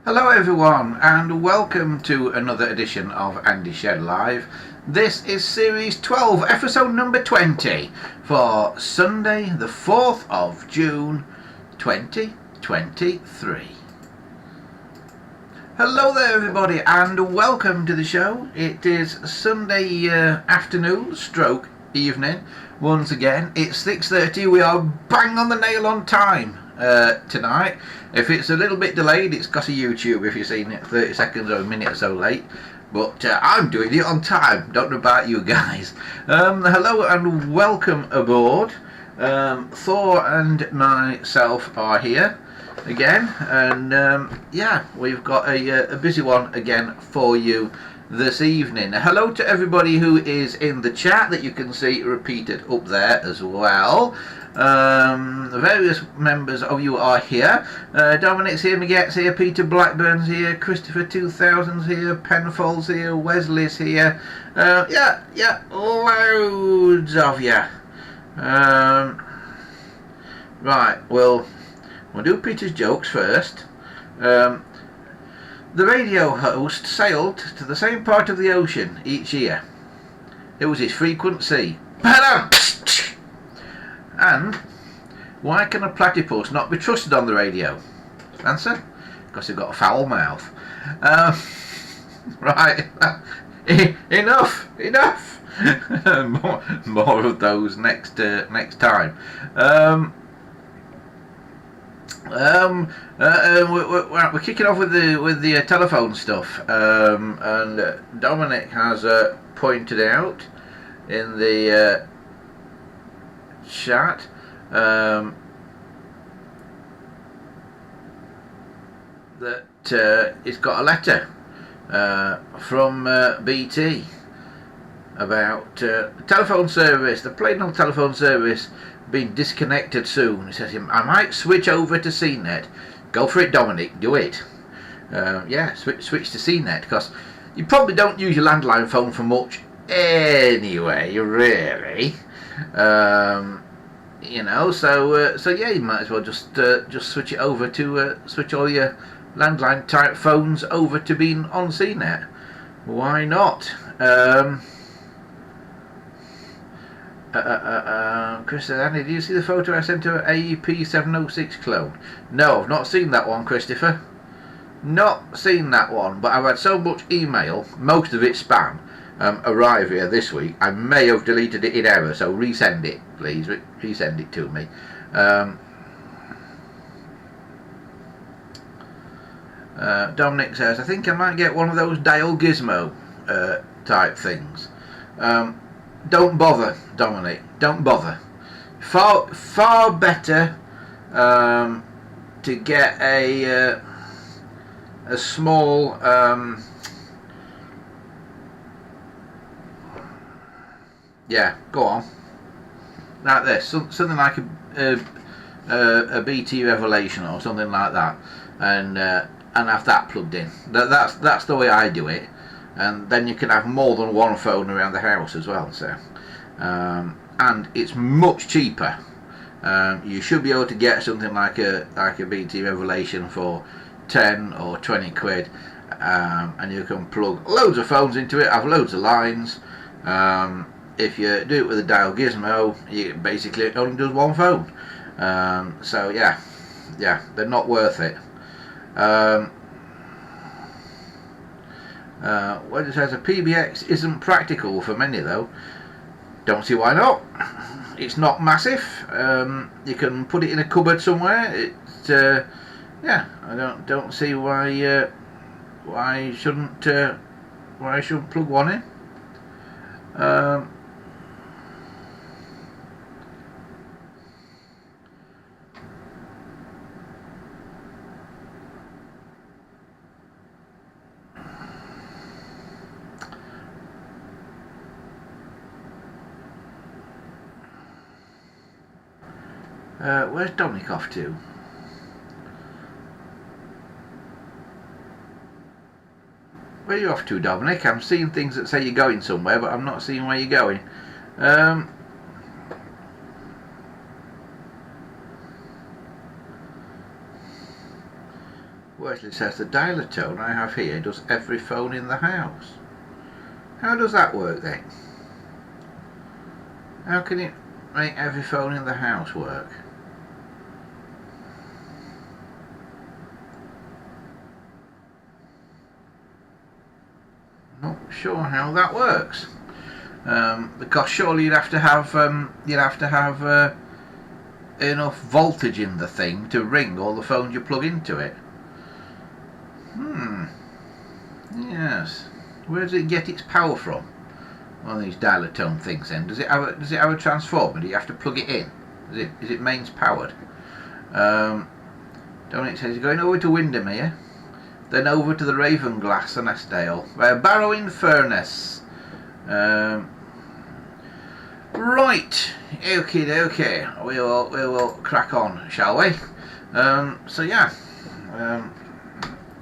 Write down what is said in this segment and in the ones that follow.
Hello everyone and welcome to another edition of Andy Shed Live. This is series 12, episode number 20 for Sunday the 4th of June 2023. Hello there everybody and welcome to the show. It is Sunday afternoon stroke evening. Once again, it's 6:30. We are bang on the nail on time tonight. If it's a little bit delayed, it's because of YouTube. If you've seen it 30 seconds or a minute or so late, but I'm doing it on time. Don't know about you guys. Hello and welcome aboard. Thor and myself are here again, and yeah, we've got a busy one again for you this evening. Hello to everybody who is in the chat that you can see repeated up there as well. Various members of you are here. Dominic's here, Miguet's here, Peter Blackburn's here, Christopher 2000's here, Penfold's here, Wesley's here. Yeah, loads of you. Right, we'll do Peter's jokes first. The radio host sailed to the same part of the ocean each year. It was his frequency. And why can a platypus not be trusted on the radio? Answer: because they've got a foul mouth. Right, enough. more of those next time. We're kicking off with the telephone stuff, and Dominic has pointed out in the chat that he's got a letter from BT about telephone service, the plain old telephone service being disconnected soon. He says, I might switch over to CNET. Go for it, Dominic, do it. Yeah, switch to CNET, because you probably don't use your landline phone for much anyway, really. You know, so yeah, you might as well just switch it over to switch all your landline type phones over to being on CNET. Why not? Chris said, Andy, did you see the photo I sent to AEP 706 clone? No, I've not seen that one, Christopher. Not seen that one, but I've had so much email, most of it spam, arrive here this week. I may have deleted it in error, so resend it, please. Resend it to me. Dominic says, I think I might get one of those dial gizmo type things. Don't bother, Dominic. Don't bother. Far better to get a small yeah. Go on. Like this, something like a BT Revelation or something like that, and have that plugged in. That's the way I do it. And then you can have more than one phone around the house as well. So, and it's much cheaper. You should be able to get something like a BT Revelation for 10 or 20 quid, and you can plug loads of phones into it, have loads of lines. If you do it with a dial gizmo, you basically it only does one phone. So yeah, they're not worth it. What it says, a PBX isn't practical for many though. Don't see why not. It's not massive. You can put it in a cupboard somewhere. It's yeah. I don't see why you shouldn't plug one in. Where's Dominic off to? Where are you off to, Dominic? I'm seeing things that say you're going somewhere, but I'm not seeing where you're going. Wesley says the dialer tone I have here does every phone in the house. How does that work then? How can it make every phone in the house work? Not sure how that works. Because surely you'd have to have enough voltage in the thing to ring all the phones you plug into it. Yes. Where does it get its power from? One of these dialer tone things. Then does it have a transformer? Do you have to plug it in? Is it mains powered? Dominic says he's going over to Windermere, then over to the Ravenglass and Eskdale. Barrow in Furness. Right. Okay. We will crack on, shall we? So yeah.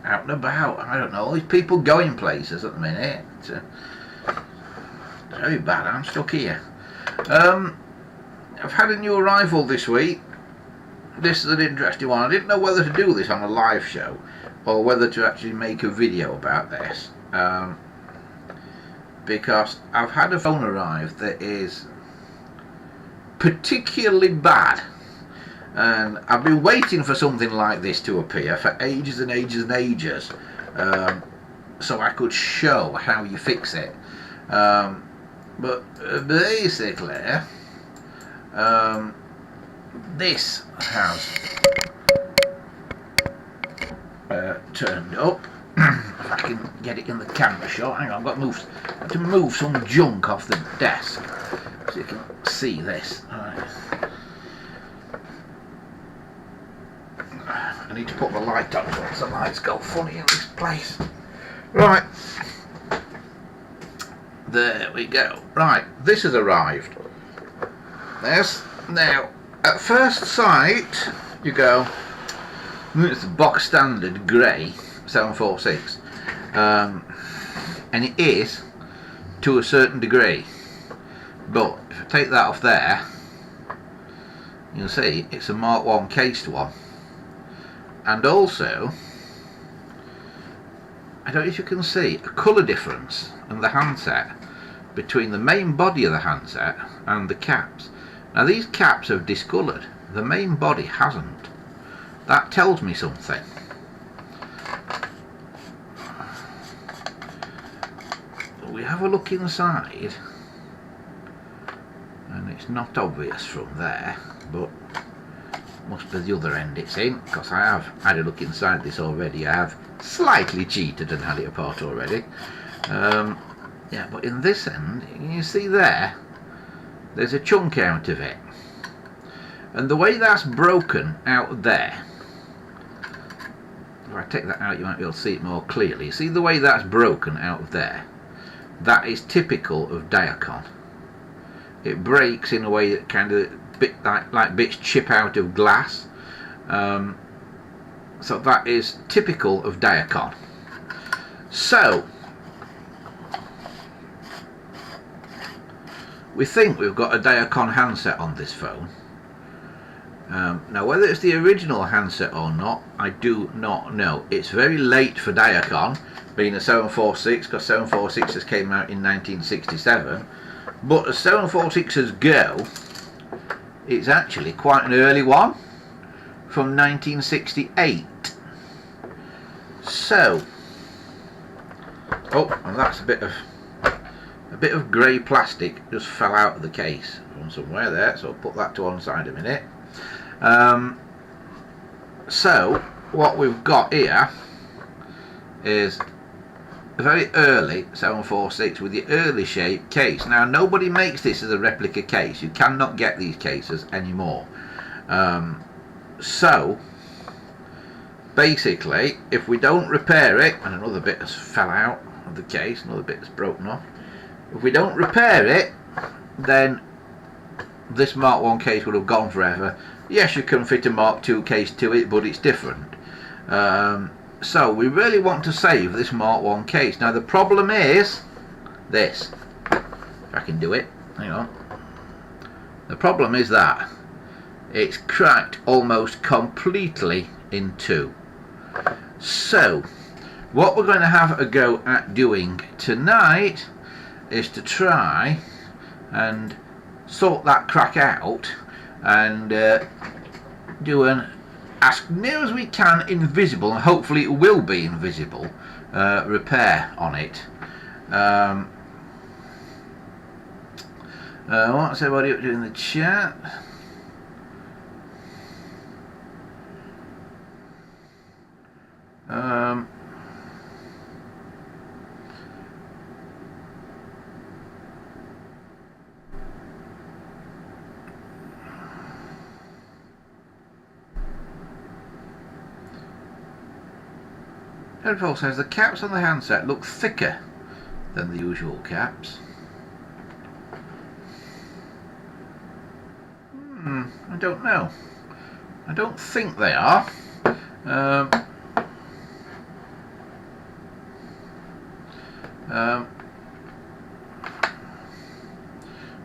Out and about. I don't know. All these people going places at the minute. Very bad. I'm stuck here. I've had a new arrival this week. This is an interesting one. I didn't know whether to do this on a live show or whether to actually make a video about this. Because I've had a phone arrive that is particularly bad. And I've been waiting for something like this to appear for ages and ages and ages, so I could show how you fix it. But basically, this has turned up. If I can get it in the camera shot. Hang on, I've got to move some junk off the desk so you can see this. I need to put the light on because the lights go funny in this place. Right. There we go. Right, this has arrived. There's now at first sight you go, it's a box standard grey 746, and it is to a certain degree. But if I take that off there, you'll see it's a Mark 1 cased one. And also, I don't know if you can see a colour difference in the handset between the main body of the handset and the caps. Now these caps have discoloured, the main body hasn't. That tells me something. We have a look inside, and it's not obvious from there, but must be the other end it's in, because I have had a look inside this already. I have slightly cheated and had it apart already. Yeah, but in this end, you see there's a chunk out of it. And the way that's broken out there, if I take that out you might be able to see it more clearly. See the way that's broken out of there? That is typical of Diacon. It breaks in a way that kind of like bits chip out of glass. So that is typical of Diacon. So we think we've got a Diacon handset on this phone. Now whether it's the original handset or not, I do not know. It's very late for Diacon, being a 746, because 746s came out in 1967. But as 746s go, it's actually quite an early one, from 1968. So, oh, and that's a bit of grey plastic just fell out of the case from somewhere there, so I'll put that to one side a minute. So what we've got here is a very early 746 with the early shape case. Now nobody makes this as a replica case. You cannot get these cases anymore. So basically, if we don't repair it, and another bit has fell out of the case, another bit has broken off. If we don't repair it, then this Mark 1 case would have gone forever. Yes, you can fit a Mark 2 case to it, but it's different. So we really want to save this Mark 1 case. Now the problem is this. If I can do it, hang on. The problem is that it's cracked almost completely in two. So what we're going to have a go at doing tonight is to try and sort that crack out and do an as near as we can invisible, and hopefully it will be invisible, repair on it. What's everybody up to in the chat? Paul says the caps on the handset look thicker than the usual caps. I don't know. I don't think they are.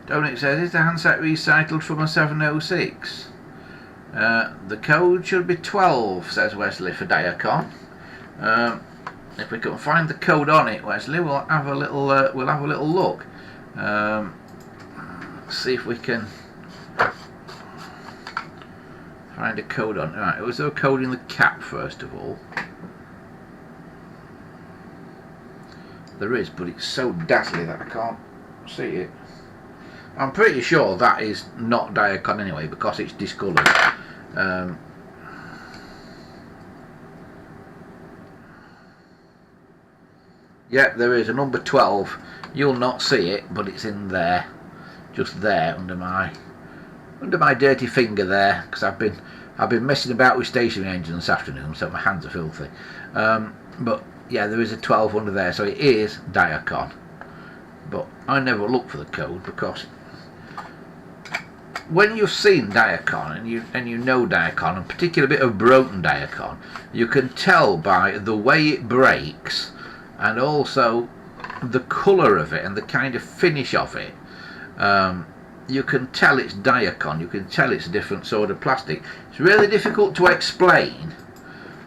Dominic says, is the handset recycled from a 706? The code should be 12, says Wesley for Diacon. If we can find the code on it, Wesley, we'll have a little look. See if we can find a code on it. Right, was there a code in the cap first of all? There is, but it's so dazzling that I can't see it. I'm pretty sure that is not Diacon anyway, because it's discoloured. Yeah, there is a number 12. You'll not see it, but it's in there, just there under my dirty finger there, because I've been messing about with stationary engines this afternoon, so my hands are filthy. But yeah, there is a 12 under there, so it is Diacon. But I never look for the code, because when you've seen Diacon and you know Diacon, and particularly a bit of broken Diacon, you can tell by the way it breaks and also the colour of it and the kind of finish of it. You can tell it's Diacon, you can tell it's a different sort of plastic. It's really difficult to explain,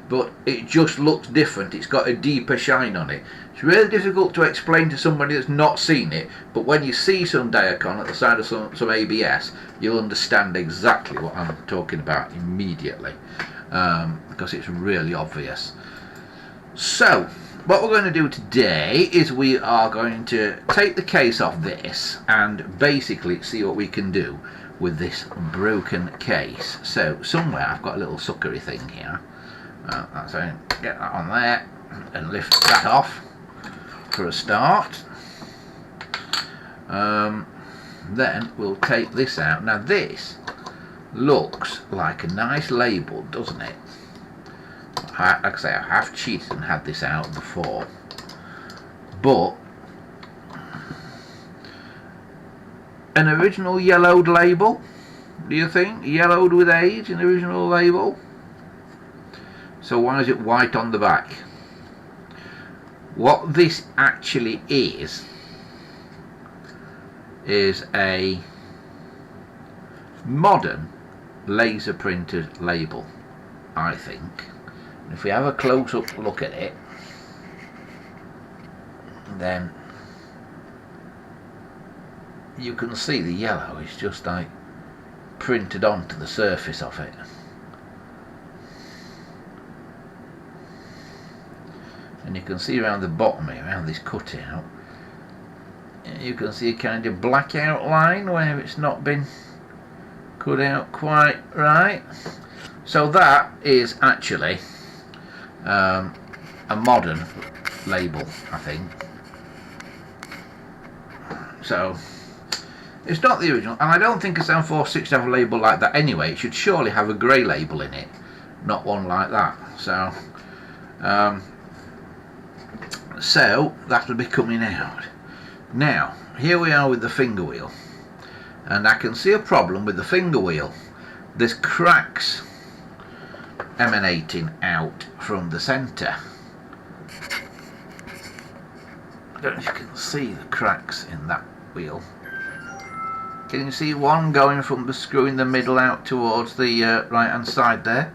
but it just looks different. It's got a deeper shine on it. It's really difficult to explain to somebody that's not seen it, but when you see some Diacon at the side of some ABS, you'll understand exactly what I'm talking about immediately, because it's really obvious. So what we're going to do today is we are going to take the case off this and basically see what we can do with this broken case. So somewhere I've got a little suckery thing here. So get that on there and lift that off for a start. Then we'll take this out. Now this looks like a nice label, doesn't it? Like I say, I have cheated and had this out before, but an original yellowed label, do you think? Yellowed with age, an original label? So why is it white on the back? What this actually is a modern laser printed label, I think. If we have a close-up look at it, then you can see the yellow is just like printed onto the surface of it. And you can see around the bottom here, around this cutout, you can see a kind of black outline where it's not been cut out quite right. So that is actually a modern label, I think. So it's not the original, and I don't think a 746 should have a label like that anyway. It should surely have a grey label in it, not one like that. So so that'll be coming out. Now here we are with the finger wheel, and I can see a problem with the finger wheel. There's cracks emanating out from the centre. I don't know if you can see the cracks in that wheel. Can you see one going from the screw in the middle out towards the right hand side there?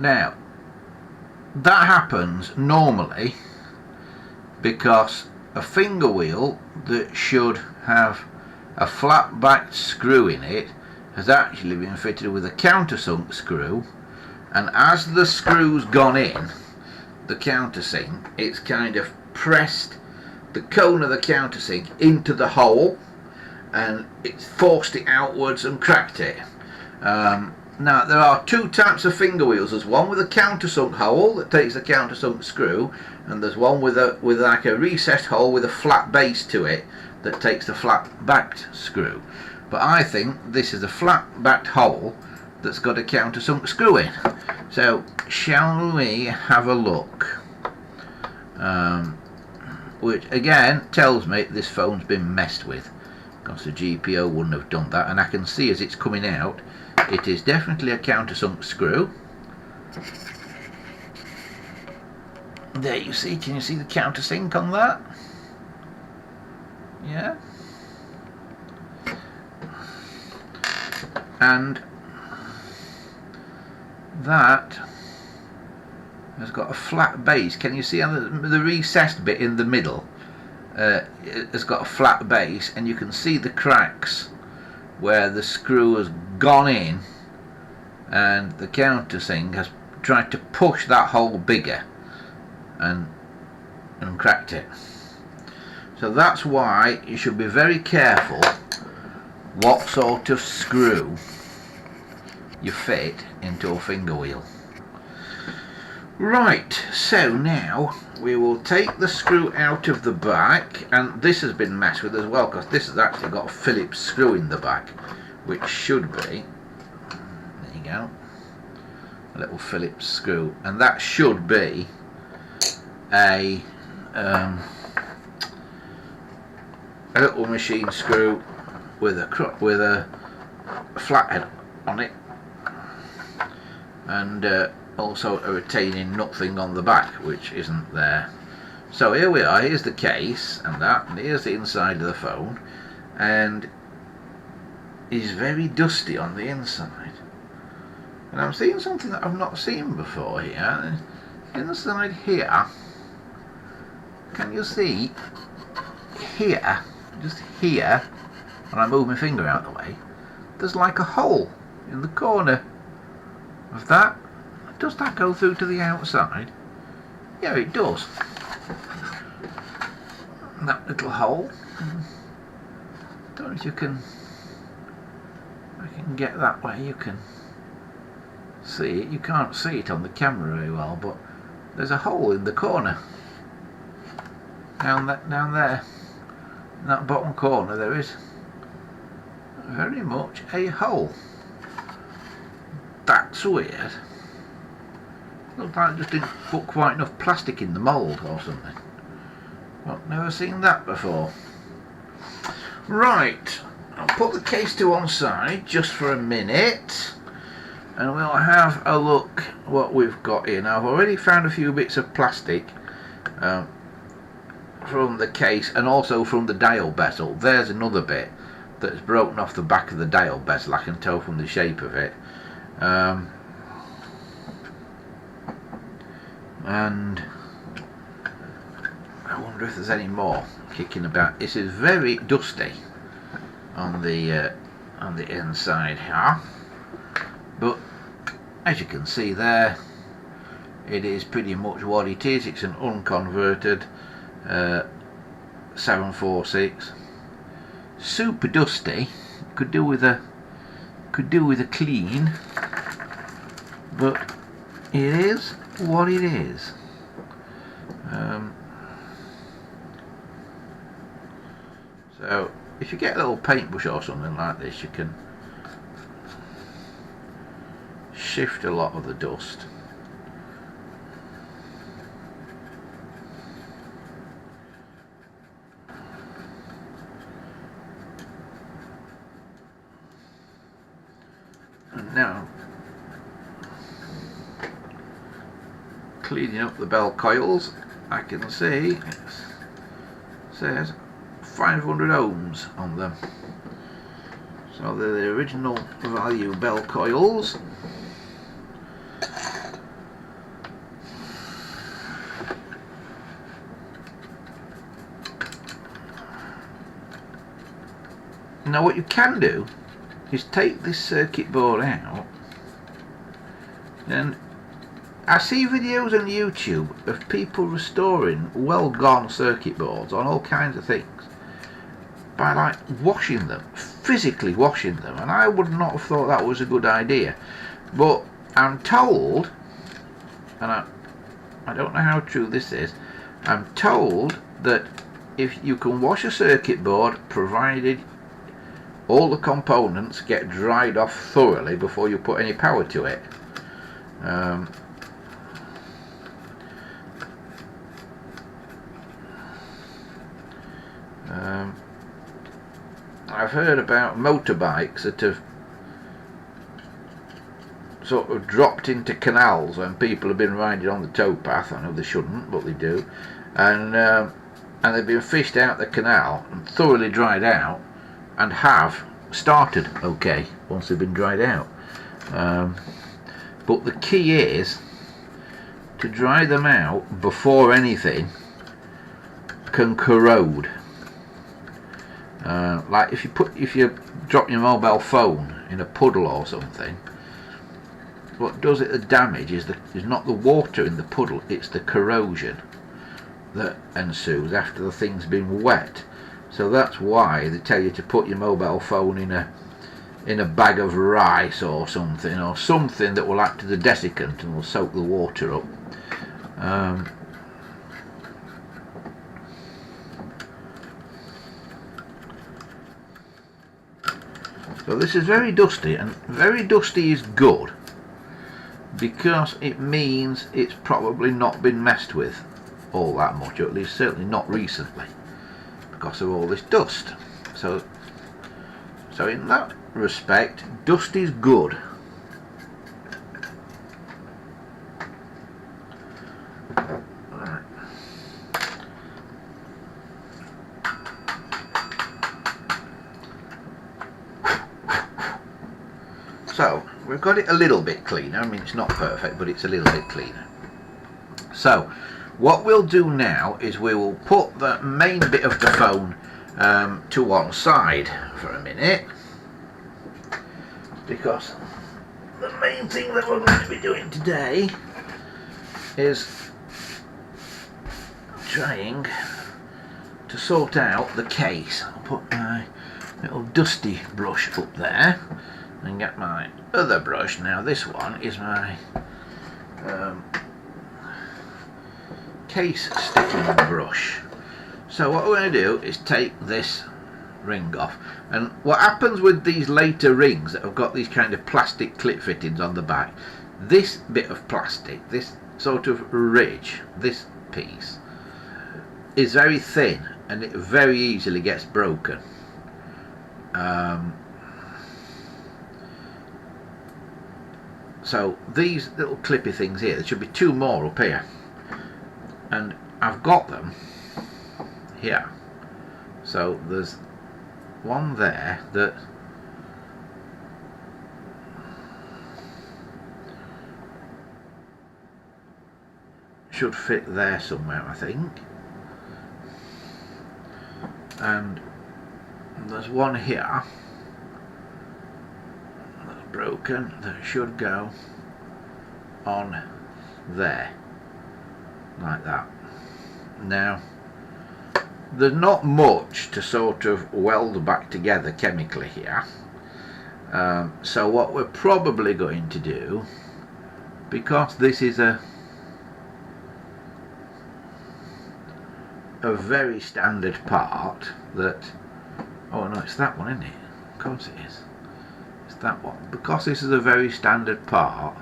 Now, that happens normally because a finger wheel that should have a flat backed screw in it has actually been fitted with a countersunk screw, and as the screw's gone in the countersink, it's kind of pressed the cone of the countersink into the hole and it's forced it outwards and cracked it. Now there are two types of finger wheels. There's one with a countersunk hole that takes the countersunk screw, and there's one with like a recessed hole with a flat base to it that takes the flat backed screw. But I think this is a flat backed hole that's got a countersunk screw in. So shall we have a look? Which again tells me this phone's been messed with, because the GPO wouldn't have done that, and I can see as it's coming out it is definitely a countersunk screw. There you see, can you see the countersink on that? Yeah. And that has got a flat base. Can you see on the recessed bit in the middle? It's got a flat base, and you can see the cracks where the screw has gone in and the countersink has tried to push that hole bigger and cracked it. So that's why you should be very careful what sort of screw you fit into a finger wheel. Right, so now we will take the screw out of the back, and this has been messed with as well because this has actually got a Phillips screw in the back, which should be, there you go, a little Phillips screw, and that should be a little machine screw with a flathead on it, and also a retaining nut thing on the back, which isn't there. So here we are, here's the case and that, and here's the inside of the phone, and it's very dusty on the inside. And I'm seeing something that I've not seen before here. Inside here, can you see here, just here, when I move my finger out of the way, there's like a hole in the corner of that. Does that go through to the outside? Yeah, it does. That little hole. Don't know if you can. I can get that way. You can see it. You can't see it on the camera very well, but there's a hole in the corner. Down there, in that bottom corner, there is very much a hole. That's weird. Looks like I just didn't put quite enough plastic in the mould or something. Well, never seen that before. Right, I'll put the case to one side just for a minute, and we'll have a look what we've got here. Now, I've already found a few bits of plastic from the case and also from the dial bezel. There's another bit that's broken off the back of the dial bezel, I can tell from the shape of it. And I wonder if there's any more kicking about. This is very dusty on the inside here, but as you can see there, it is pretty much what it is. It's an unconverted 746. Super dusty. Could do with a clean, but it is what it is. So if you get a little paintbrush or something like this, you can shift a lot of the dust. And now cleaning up the bell coils, I can see it says 500 ohms on them. So they're the original value bell coils. Now what you can do is take this circuit board out, and I see videos on YouTube of people restoring well gone circuit boards on all kinds of things by like washing them, physically washing them, and I would not have thought that was a good idea. But I'm told, and I don't know how true this is, I'm told that if you can wash a circuit board provided all the components get dried off thoroughly before you put any power to it. I've heard about motorbikes that have sort of dropped into canals when people have been riding on the towpath. I know they shouldn't, but they do, and they've been fished out the canal and thoroughly dried out, and have started okay once they've been dried out. But the key is to dry them out before anything can corrode. Like if you drop your mobile phone in a puddle or something, what does it the damage is not the water in the puddle, it's the corrosion that ensues after the thing's been wet. So that's why they tell you to put your mobile phone in a bag of rice or something that will act as a desiccant and will soak the water up. So this is very dusty, and very dusty is good because it means it's probably not been messed with all that much, or at least certainly not recently, because of all this dust. So in that respect, dust is good. So we've got it a little bit cleaner. I mean, it's not perfect, but it's a little bit cleaner. So what we'll do now is we will put the main bit of the phone to one side for a minute, because the main thing that we're going to be doing today is trying to sort out the case. I'll put my little dusty brush up there and get my other brush. Now this one is my case sticking brush. So what we're going to do is take this ring off, and what happens with these later rings that have got these kind of plastic clip fittings on the back, this bit of plastic, this sort of ridge, this piece is very thin and it very easily gets broken. So these little clippy things here, there should be two more up here, and I've got them here. So there's one there that should fit there somewhere, I think, and there's one here that's broken that should go on there like that. Now there's not much to sort of weld back together chemically here, so what we're probably going to do, because this is a very standard part that, oh no, it's that one, isn't it? Of course it is, it's that one. Because this is a very standard part,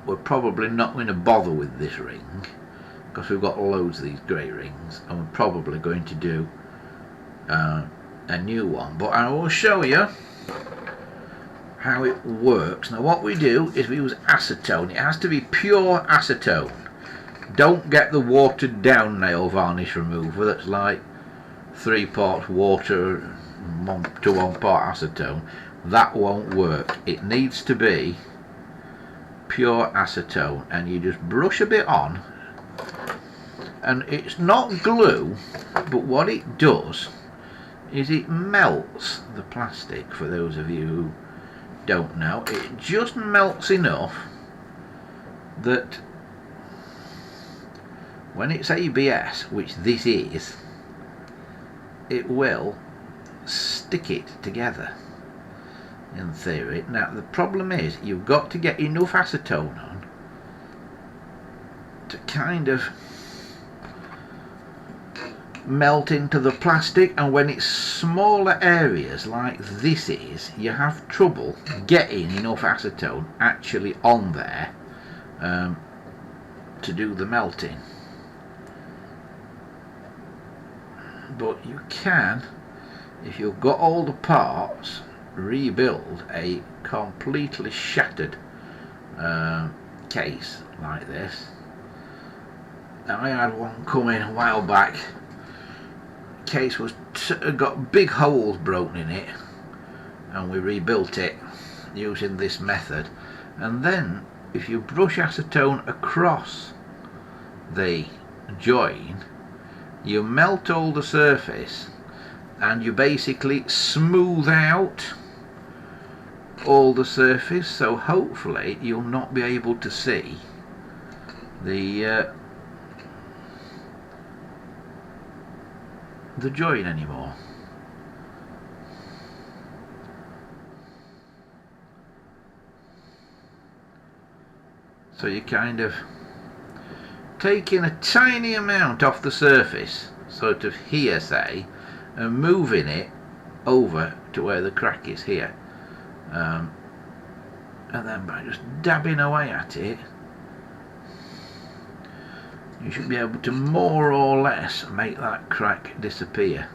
we're probably not going to bother with this ring, because we've got loads of these grey rings, and we're probably going to do a new one. But I will show you how it works. Now what we do is we use acetone. It has to be pure acetone. Don't get the watered down nail varnish remover that's like 3 parts water to 1 part acetone. That won't work. It needs to be pure acetone, and you just brush a bit on, and it's not glue, but what it does is it melts the plastic. For those of you who don't know, it just melts enough that when it's ABS, which this is, it will stick it together in theory. Now the problem is you've got to get enough acetone on to kind of melt into the plastic, and when it's smaller areas like this is, you have trouble getting enough acetone actually on there to do the melting. But you can, if you've got all the parts, rebuild a completely shattered case like this. Now, I had one come in a while back. Case was got big holes broken in it, and we rebuilt it using this method. And then if you brush acetone across the join, you melt all the surface and you basically smooth out all the surface, so hopefully you'll not be able to see the join anymore. So you kind of taking a tiny amount off the surface, sort of here say, and moving it over to where the crack is here, and then by just dabbing away at it, you should be able to more or less make that crack disappear.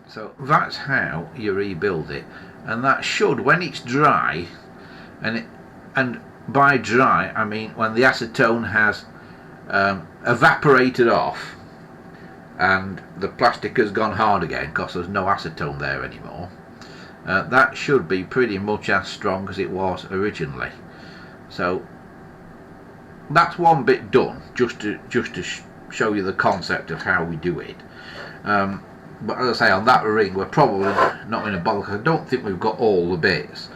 So that's how you rebuild it, and that should, when it's dry, and by dry I mean when the acetone has evaporated off and the plastic has gone hard again because there's no acetone there anymore, that should be pretty much as strong as it was originally. So that's one bit done, just to show you the concept of how we do it. But as I say, on that ring we're probably not going to bother because I don't think we've got all the bits.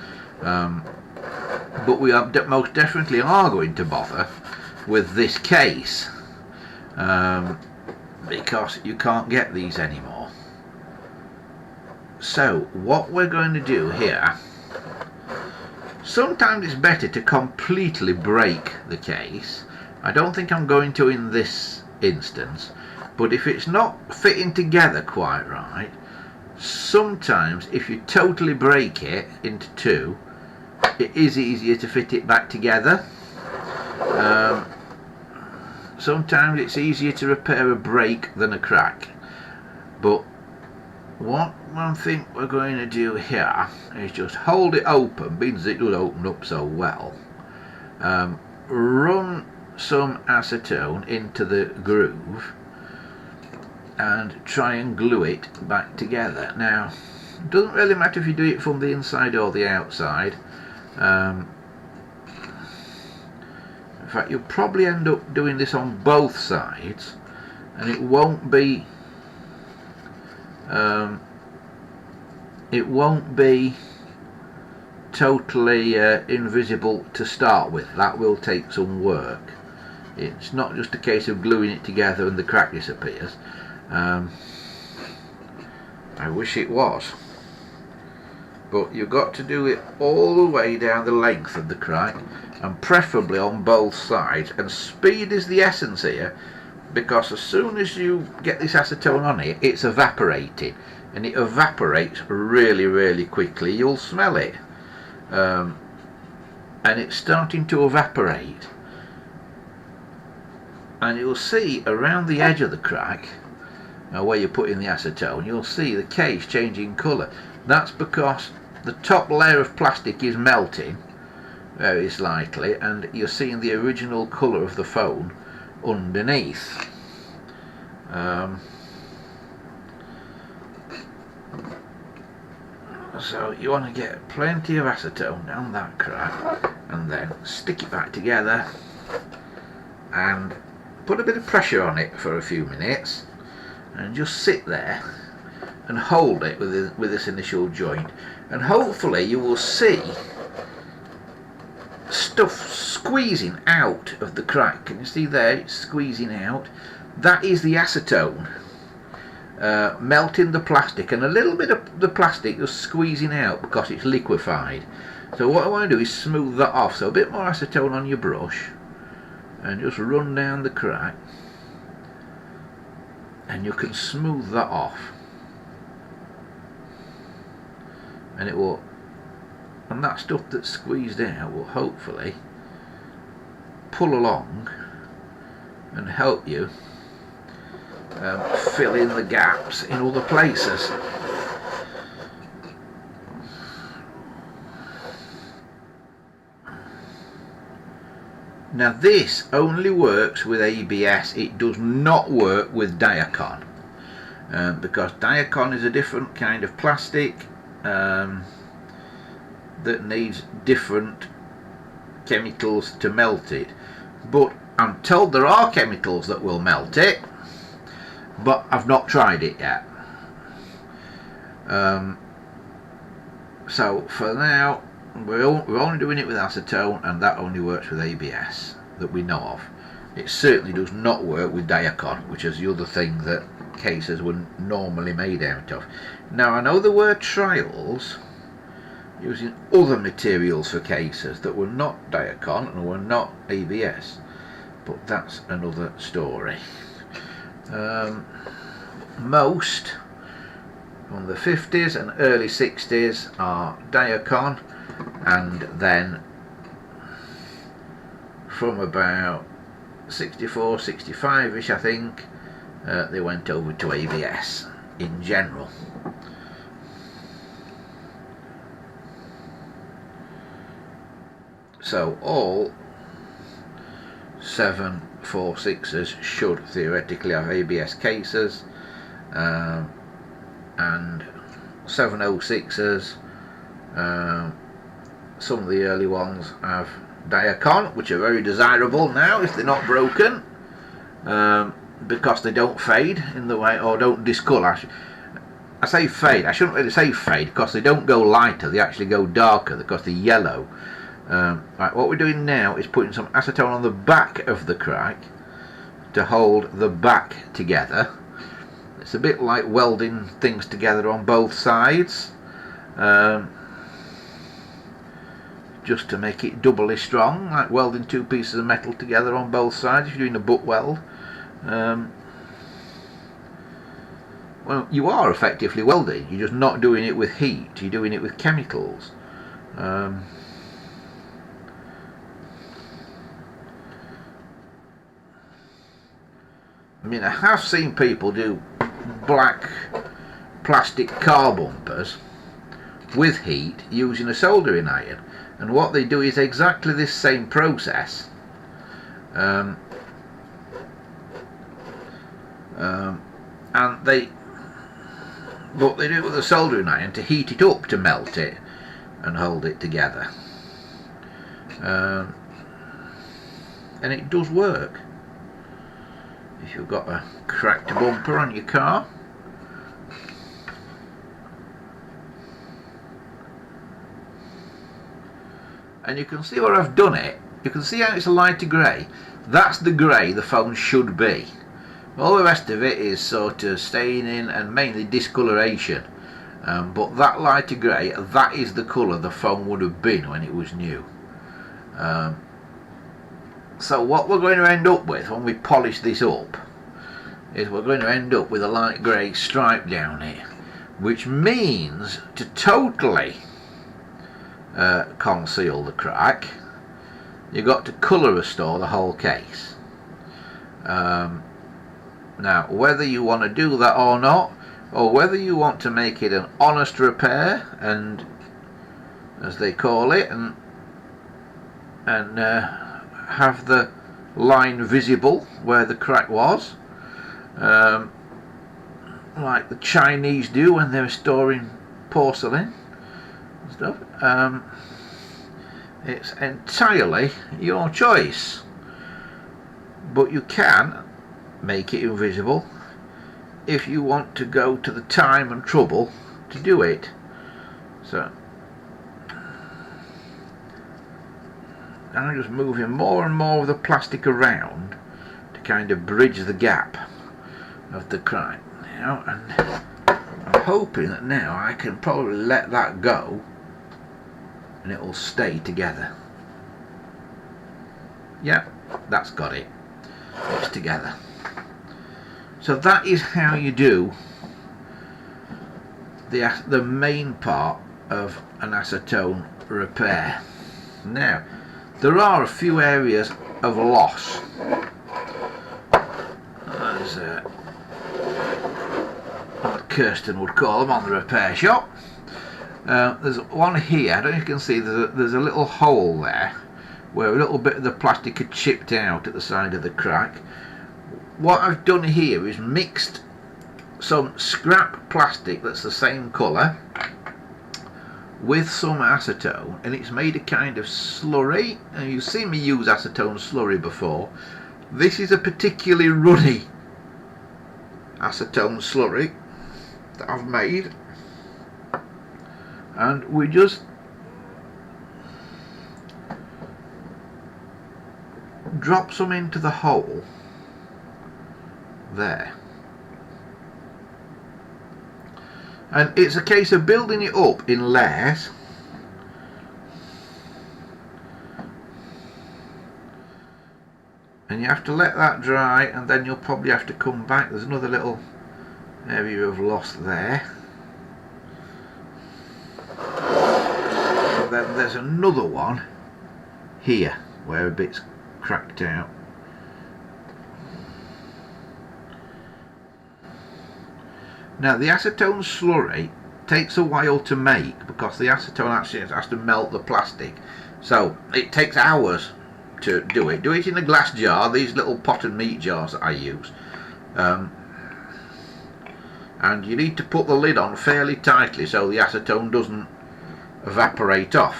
But we are most definitely are going to bother with this case, because you can't get these anymore. So what we're going to do here, sometimes it's better to completely break the case. I don't think I'm going to in this instance, but if it's not fitting together quite right, sometimes if you totally break it into two, it is easier to fit it back together. Sometimes it's easier to repair a break than a crack. But what one thing we're going to do here is just hold it open, because it does open up so well. Run some acetone into the groove and try and glue it back together. Now, it doesn't really matter if you do it from the inside or the outside. In fact, you'll probably end up doing this on both sides, and it won't be totally invisible to start with. That will take some work. It's not just a case of gluing it together and the crack disappears. I wish it was, but you've got to do it all the way down the length of the crack, and preferably on both sides. And speed is the essence here, because as soon as you get this acetone on it, it's evaporating, and it evaporates really, really quickly. You'll smell it, and it's starting to evaporate, and you'll see around the edge of the crack, where you put in the acetone, you'll see the case changing colour. That's because the top layer of plastic is melting very slightly, and you're seeing the original colour of the phone underneath. So you want to get plenty of acetone down that crack, and then stick it back together and put a bit of pressure on it for a few minutes and just sit there and hold it with this initial joint, and hopefully you will see stuff squeezing out of the crack. Can you see there? It's squeezing out. That is the acetone melting the plastic, and a little bit of the plastic just squeezing out because it's liquefied. So what I want to do is smooth that off. So a bit more acetone on your brush and just run down the crack, and you can smooth that off, and it will, and that stuff that's squeezed out will hopefully pull along and help you fill in the gaps in other places. Now this only works with ABS, it does not work with Diacon, because Diacon is a different kind of plastic that needs different chemicals to melt it. But I'm told there are chemicals that will melt it, but I've not tried it yet. So for now we're only doing it with acetone, and that only works with ABS that we know of. It certainly does not work with Diacon, which is the other thing that cases were normally made out of. Now I know there were trials using other materials for cases that were not Diacon and were not ABS, but that's another story. Most from the 50s and early 60s are Diacon, and then from about 64, 65ish I think, they went over to ABS in general. So all 746s should theoretically have ABS cases, and 706s, some of the early ones have Diacon, which are very desirable now if they're not broken, because they don't fade in the way, or don't discolour. I say fade, I shouldn't really say fade, because they don't go lighter, they actually go darker because they're yellow. Right, what we're doing now is putting some acetone on the back of the crack to hold the back together. It's a bit like welding things together on both sides, just to make it doubly strong, like welding two pieces of metal together on both sides if you're doing a butt weld. Well, you are effectively welding, you're just not doing it with heat, you're doing it with chemicals. I mean, I have seen people do black plastic car bumpers with heat using a soldering iron, and what they do is exactly this same process, and they do it with a soldering iron to heat it up to melt it and hold it together, and it does work. If you've got a cracked bumper on your car, and you can see where I've done it, you can see how it's a lighter grey. That's the grey the phone should be. All the rest of it is sort of staining and mainly discoloration, but that lighter grey, that is the colour the phone would have been when it was new. So what we're going to end up with when we polish this up is we're going to end up with a light grey stripe down it, which means to totally conceal the crack, you've got to colour restore the whole case. Now whether you want to do that or not, or whether you want to make it an honest repair, and as they call it, and have the line visible where the crack was, like the Chinese do when they're restoring porcelain and stuff. It's entirely your choice. but you can make it invisible if you want to go to the time and trouble to do it. So I'm just moving more and more of the plastic around to kind of bridge the gap of the crack now, and I'm hoping that now I can probably let that go and it will stay together. Yeah, that's got it. It's together. So that is how you do the main part of an acetone repair. Now, there are a few areas of loss. As what Kirsten would call them on the repair shop. There's one here. I don't know if you can see. There's a little hole there where a little bit of the plastic had chipped out at the side of the crack. What I've done here is mixed some scrap plastic that's the same colour with some acetone, and it's made a kind of slurry. And you've seen me use acetone slurry before. This is a particularly runny acetone slurry that I've made, and we just drop some into the hole there, and it's a case of building it up in layers. And you have to let that dry, and then you'll probably have to come back. There's another little area of loss there, and then there's another one here where a bit's cracked out. Now the acetone slurry takes a while to make because the acetone actually has to melt the plastic, so it takes hours to do it. Do it in a glass jar, these little pot and meat jars that I use, and you need to put the lid on fairly tightly so the acetone doesn't evaporate off.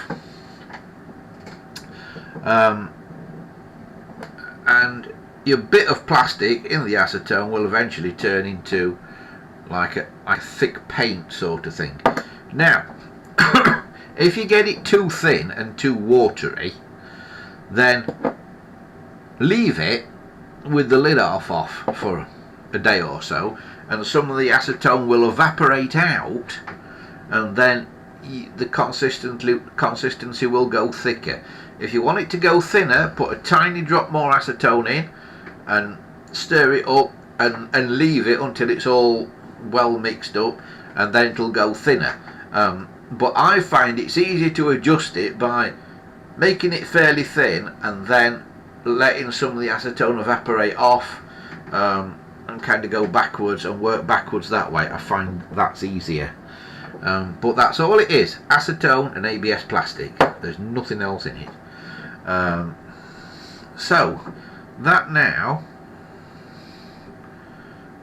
And your bit of plastic in the acetone will eventually turn into like a thick paint sort of thing. Now if you get it too thin and too watery, then leave it with the lid off for a day or so, and some of the acetone will evaporate out, and then the consistency will go thicker. If you want it to go thinner, put a tiny drop more acetone in and stir it up and leave it until it's all well mixed up, and then it'll go thinner. But I find it's easier to adjust it by making it fairly thin and then letting some of the acetone evaporate off, and kind of go backwards and work backwards that way. I find that's easier. But that's all it is, acetone and ABS plastic. There's nothing else in it. So that now,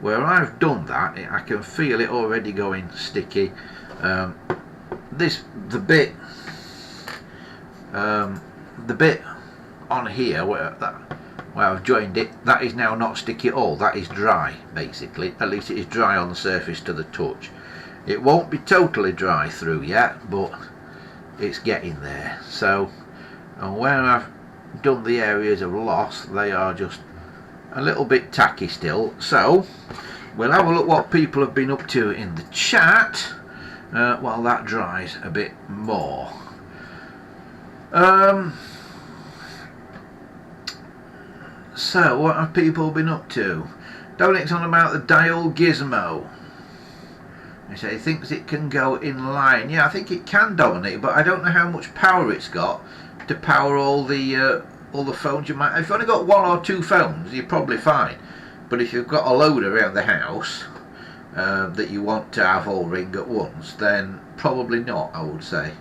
where I've done that, I can feel it already going sticky. The bit on here where I've joined it, that is now not sticky at all. That is dry, basically. At least it is dry on the surface to the touch. It won't be totally dry through yet, but it's getting there. So, and where I've done the areas of loss, they are just a little bit tacky still. So we'll have a look what people have been up to in the chat while that dries a bit more. So what have people been up to? Dominic's on about the dial gizmo. He said he thinks it can go in line. Yeah, I think it can, Dominic, but I don't know how much power it's got to power all the phones you might. If you've only got one or two phones, you're probably fine. But if you've got a load around the house that you want to have all ring at once, then probably not, I would say.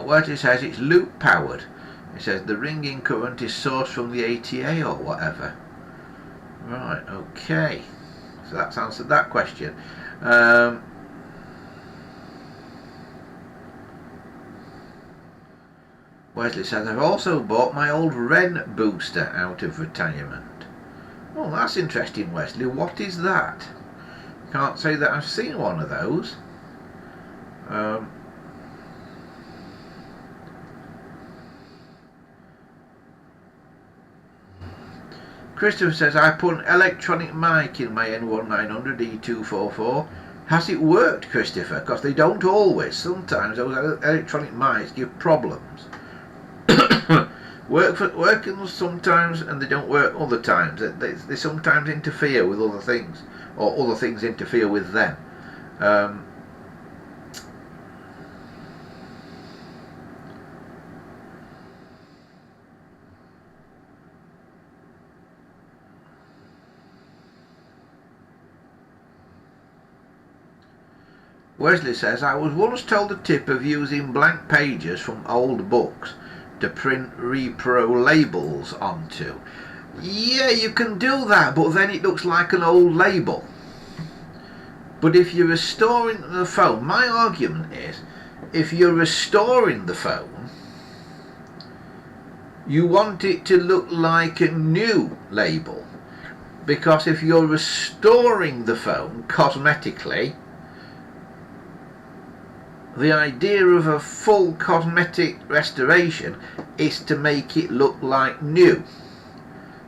What it says, it's loop powered. It says the ringing current is sourced from the ATA or whatever. Right, okay. So that's answered that question. Wesley says, I've also bought my old Wren booster out of retirement. Oh, that's interesting, Wesley. What is that? Can't say that I've seen one of those. Christopher says, I put an electronic mic in my N1900 E244. Has it worked, Christopher? Because they don't always. Sometimes those electronic mics give problems. Working sometimes, and they don't work other times. They sometimes interfere with other things, or other things interfere with them. Wesley says, I was once told the tip of using blank pages from old books to print repro labels onto. Yeah, you can do that, but then it looks like an old label. But if you're restoring the phone, my argument is, if you're restoring the phone, you want it to look like a new label. Because if you're restoring the phone cosmetically, the idea of a full cosmetic restoration is to make it look like new.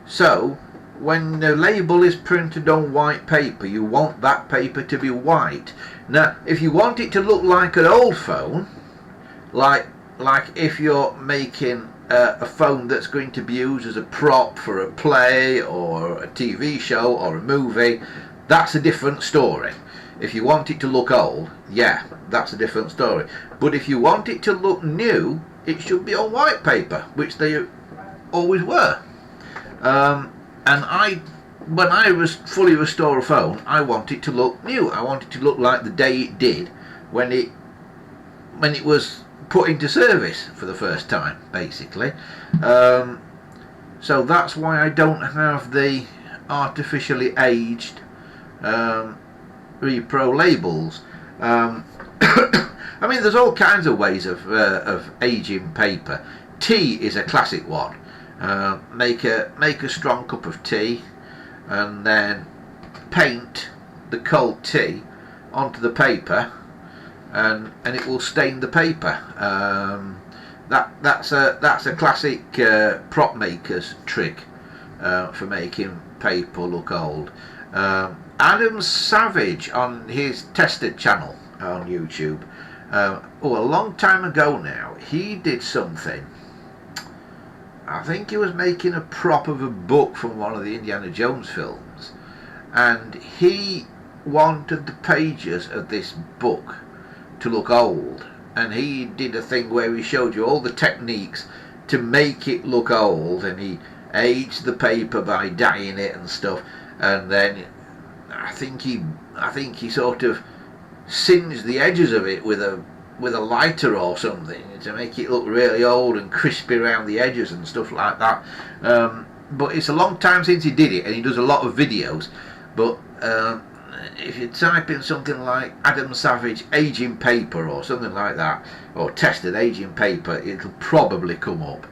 So, when the label is printed on white paper, you want that paper to be white. Now, if you want it to look like an old phone, like if you're making a phone that's going to be used as a prop for a play or a TV show or a movie, that's a different story. If you want it to look old, yeah, that's a different story. But if you want it to look new, it should be on white paper, which they always were. And when I fully restore a phone, I want it to look new. I want it to look like the day it did when it was put into service for the first time, basically. So that's why I don't have the artificially aged repro labels. I mean, there's all kinds of ways of aging paper. Tea is a classic one. Make a strong cup of tea, and then paint the cold tea onto the paper, and it will stain the paper. That's a classic prop maker's trick for making paper look old. Adam Savage on his Tested channel on YouTube, a long time ago now, he did something. I think he was making a prop of a book from one of the Indiana Jones films, and he wanted the pages of this book to look old, and he did a thing where he showed you all the techniques to make it look old, and he aged the paper by dyeing it and stuff, and then I think he sort of singed the edges of it with a lighter or something to make it look really old and crispy around the edges and stuff like that. But it's a long time since he did it, and he does a lot of videos. But if you type in something like Adam Savage aging paper or something like that, or tested aging paper, it'll probably come up.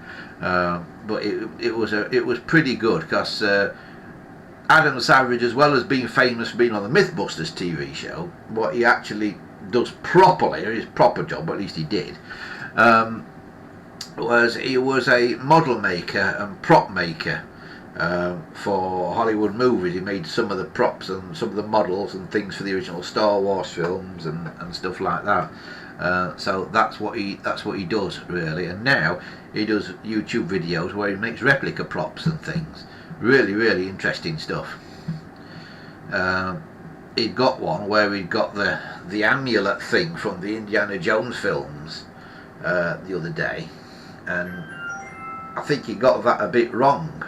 But it was pretty good, because Adam Savage, as well as being famous for being on the Mythbusters TV show, what he actually does properly, or his proper job, or at least he did, was he was a model maker and prop maker for Hollywood movies. He made some of the props and some of the models and things for the original Star Wars films and stuff like that. So that's what he does really. And now he does YouTube videos where he makes replica props and things. Really interesting stuff. He'd got one where he'd got the amulet thing from the Indiana Jones films the other day, and I think he got that a bit wrong,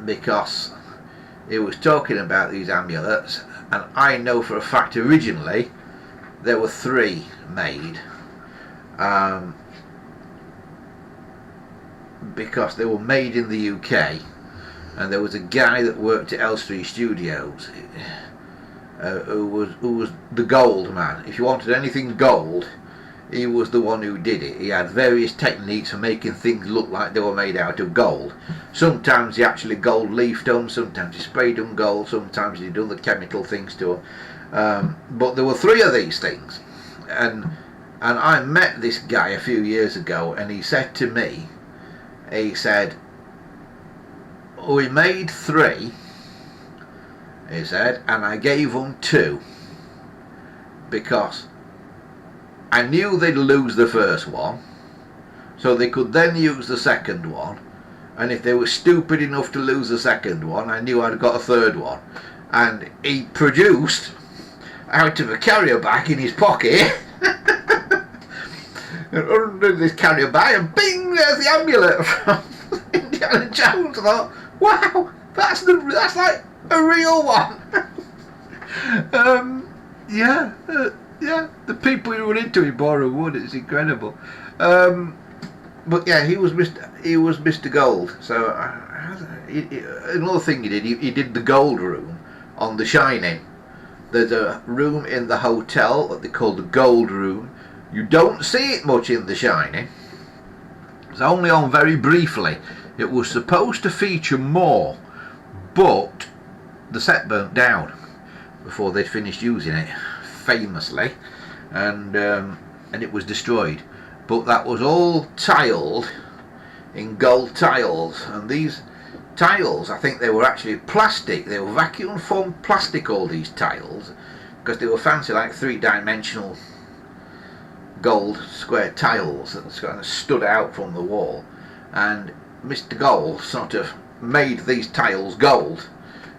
because he was talking about these amulets, and I know for a fact originally there were 3 made, because they were made in the UK, and there was a guy that worked at L3 Studios who was the gold man. If you wanted anything gold, he was the one who did it. He had various techniques for making things look like they were made out of gold. Sometimes he actually gold leafed them, sometimes he sprayed them gold, sometimes he did other chemical things to them. But there were 3 of these things, and I met this guy a few years ago, and he said to me, he said, we made 3, he said, and I gave them 2 because I knew they'd lose the first one, so they could then use the second one, and if they were stupid enough to lose the second one, I knew I'd got a third one. And he produced, out of a carrier bag in his pocket, and under this carrier bag, and bing, there's the amulet from Indiana Jones. I thought, wow, that's like a real one. Yeah, the people who run into him borrow wood. It's incredible. But yeah, he was Mr. Gold. So another thing he did the gold room on The Shining. There's a room in the hotel that they call the gold room. You don't see it much in The Shining. It's only on very briefly. It was supposed to feature more, but the set burnt down before they'd finished using it, famously, and it was destroyed. But that was all tiled in gold tiles, and these tiles, I think they were actually plastic. They were vacuum formed plastic, all these tiles, because they were fancy, like 3-dimensional gold square tiles that kind of stood out from the wall. And Mr. Gold sort of made these tiles gold.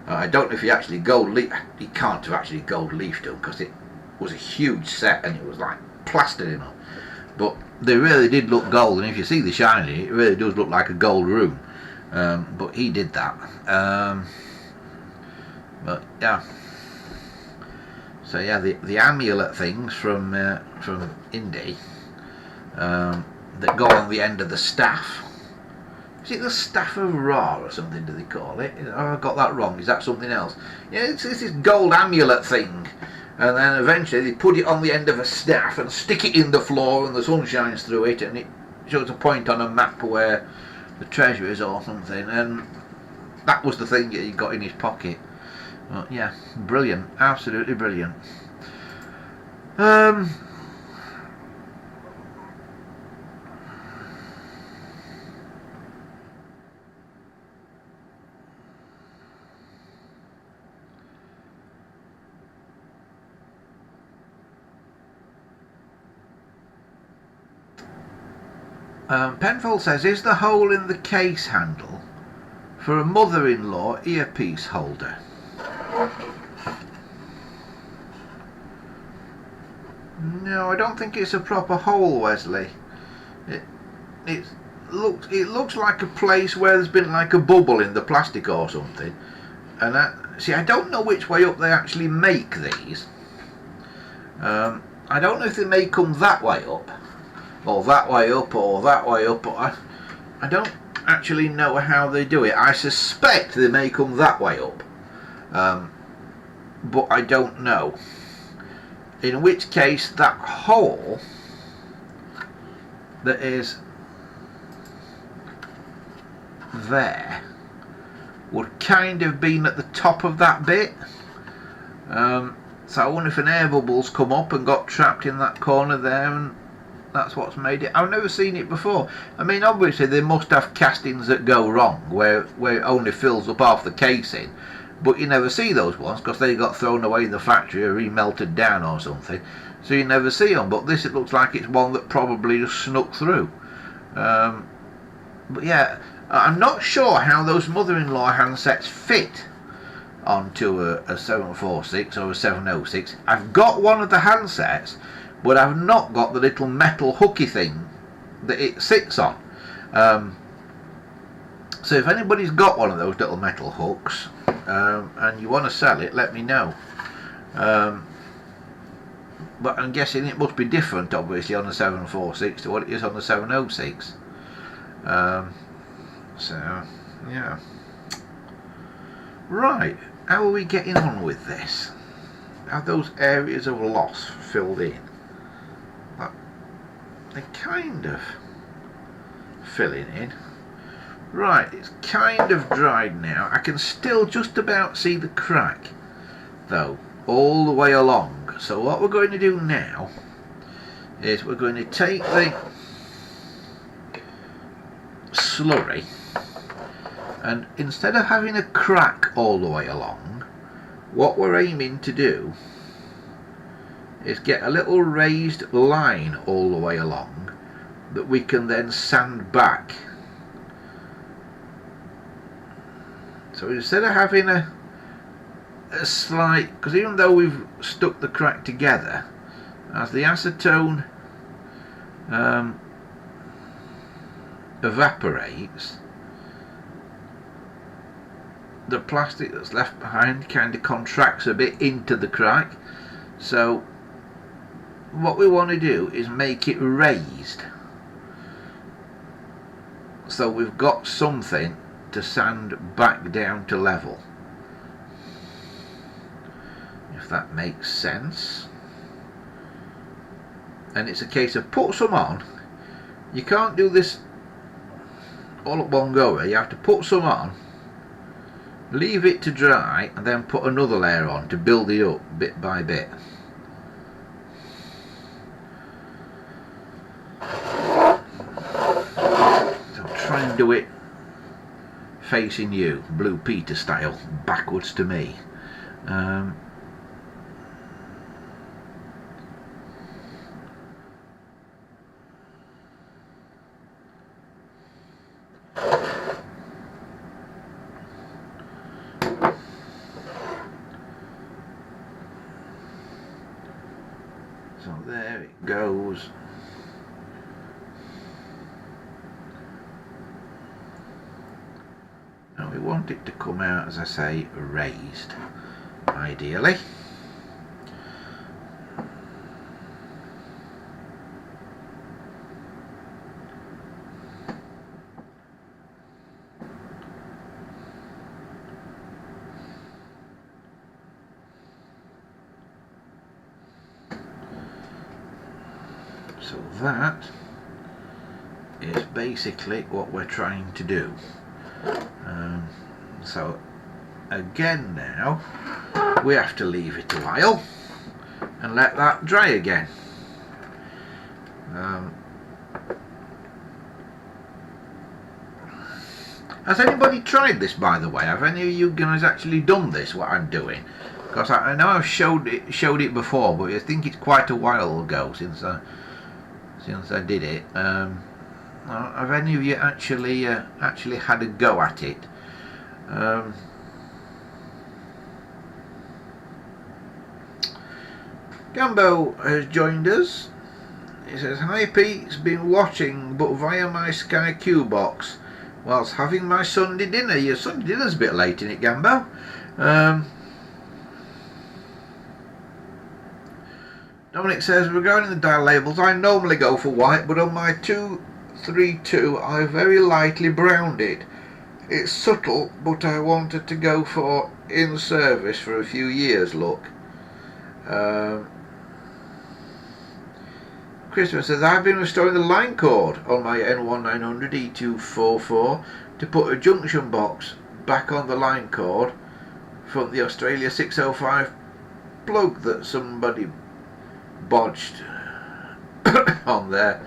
I don't know if he actually he can't have actually gold leafed them, because it was a huge set and it was like plastered in them. But they really did look gold, and if you see The Shining, it really does look like a gold room. But he did that. But yeah. So yeah, the amulet things from Indy that go on the end of the staff. Is it the Staff of Ra or something, do they call it? Oh, I got that wrong. Is that something else? Yeah, it's this gold amulet thing. And then eventually they put it on the end of a staff and stick it in the floor, and the sun shines through it, and it shows a point on a map where the treasure is or something. And that was the thing that he got in his pocket. Well, yeah, brilliant. Absolutely brilliant. Penfold says, is the hole in the case handle for a mother-in-law earpiece holder? No, I don't think it's a proper hole, Wesley. It looks like a place where there's been like a bubble in the plastic or something. And I don't know which way up they actually make these. I don't know if they make them that way up, or that way up, or that way up. I don't actually know how they do it. I suspect they make them that way up, but I don't know. In which case, that hole that is there would kind of been at the top of that bit. So I wonder if an air bubble's come up and got trapped in that corner there, and that's what's made it. I've never seen it before. I mean, obviously they must have castings that go wrong, where it only fills up half the casing, but you never see those ones because they got thrown away in the factory or remelted down or something, so you never see them. But this, it looks like it's one that probably just snuck through. But yeah, I'm not sure how those mother-in-law handsets fit onto a 746 or a 706. I've got one of the handsets, but I've not got the little metal hooky thing that it sits on. So if anybody's got one of those little metal hooks and you want to sell it, let me know. But I'm guessing it must be different, obviously, on the 746 to what it is on the 706. So, yeah. Right, how are we getting on with this? Are those areas of loss filled in? they're kind of filling in. Right, it's kind of dried now. I can still just about see the crack though, all the way along. So what we're going to do now is we're going to take the slurry, and instead of having a crack all the way along, what we're aiming to do is get a little raised line all the way along that we can then sand back. So instead of having a slight, because even though we've stuck the crack together, as the acetone evaporates, the plastic that's left behind kind of contracts a bit into the crack. So what we want to do is make it raised, so we've got something to sand back down to level, if that makes sense. And it's a case of put some on. You can't do this all at one go. You have to put some on, leave it to dry, and then put another layer on to build it up bit by bit. So try and do it facing you, Blue Peter style, backwards to me. So there it goes. And we want it to come out, as I say, raised, ideally. So that is basically what we're trying to do. So again now we have to leave it a while and let that dry again. Has anybody tried this, by the way? Have any of you guys actually done this, what I'm doing? Because I know I've showed it before, but I think it's quite a while ago since I did it. Have any of you actually had a go at it? Gambo has joined us. He says, "Hi Pete's been watching but via my Sky Q box whilst having my Sunday dinner." Your Sunday dinner's a bit late, isn't it, Gambo? Dominic says, "Regarding the dial labels, I normally go for white, but on my 232 I very lightly browned it. It's subtle, but I wanted to go for in service for a few years look." Christopher says, "I've been restoring the line cord on my N1900 E244 to put a junction box back on the line cord from the Australia 605 plug that somebody bodged on there."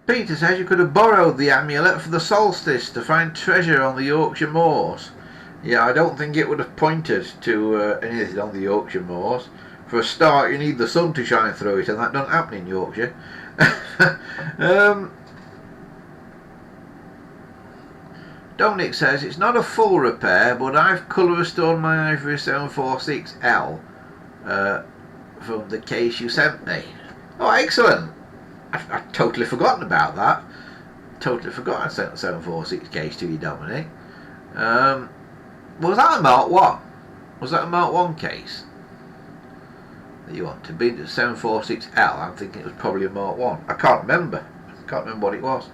Peter says you could have borrowed the amulet for the solstice to find treasure on the Yorkshire moors. Yeah, I don't think it would have pointed to anything on the Yorkshire moors. For a start, you need the sun to shine through it, and that doesn't happen in Yorkshire. Dominic says, "It's not a full repair, but I've colour restored my Ivory 746L from the case you sent me." Oh, excellent! I've totally forgotten about that. Totally forgot I sent the 746 case to you, Dominic. Was that a Mark 1? Was that a Mark 1 case that you want to be the 746L? I'm thinking it was probably a Mark 1. I can't remember. I can't remember what it was.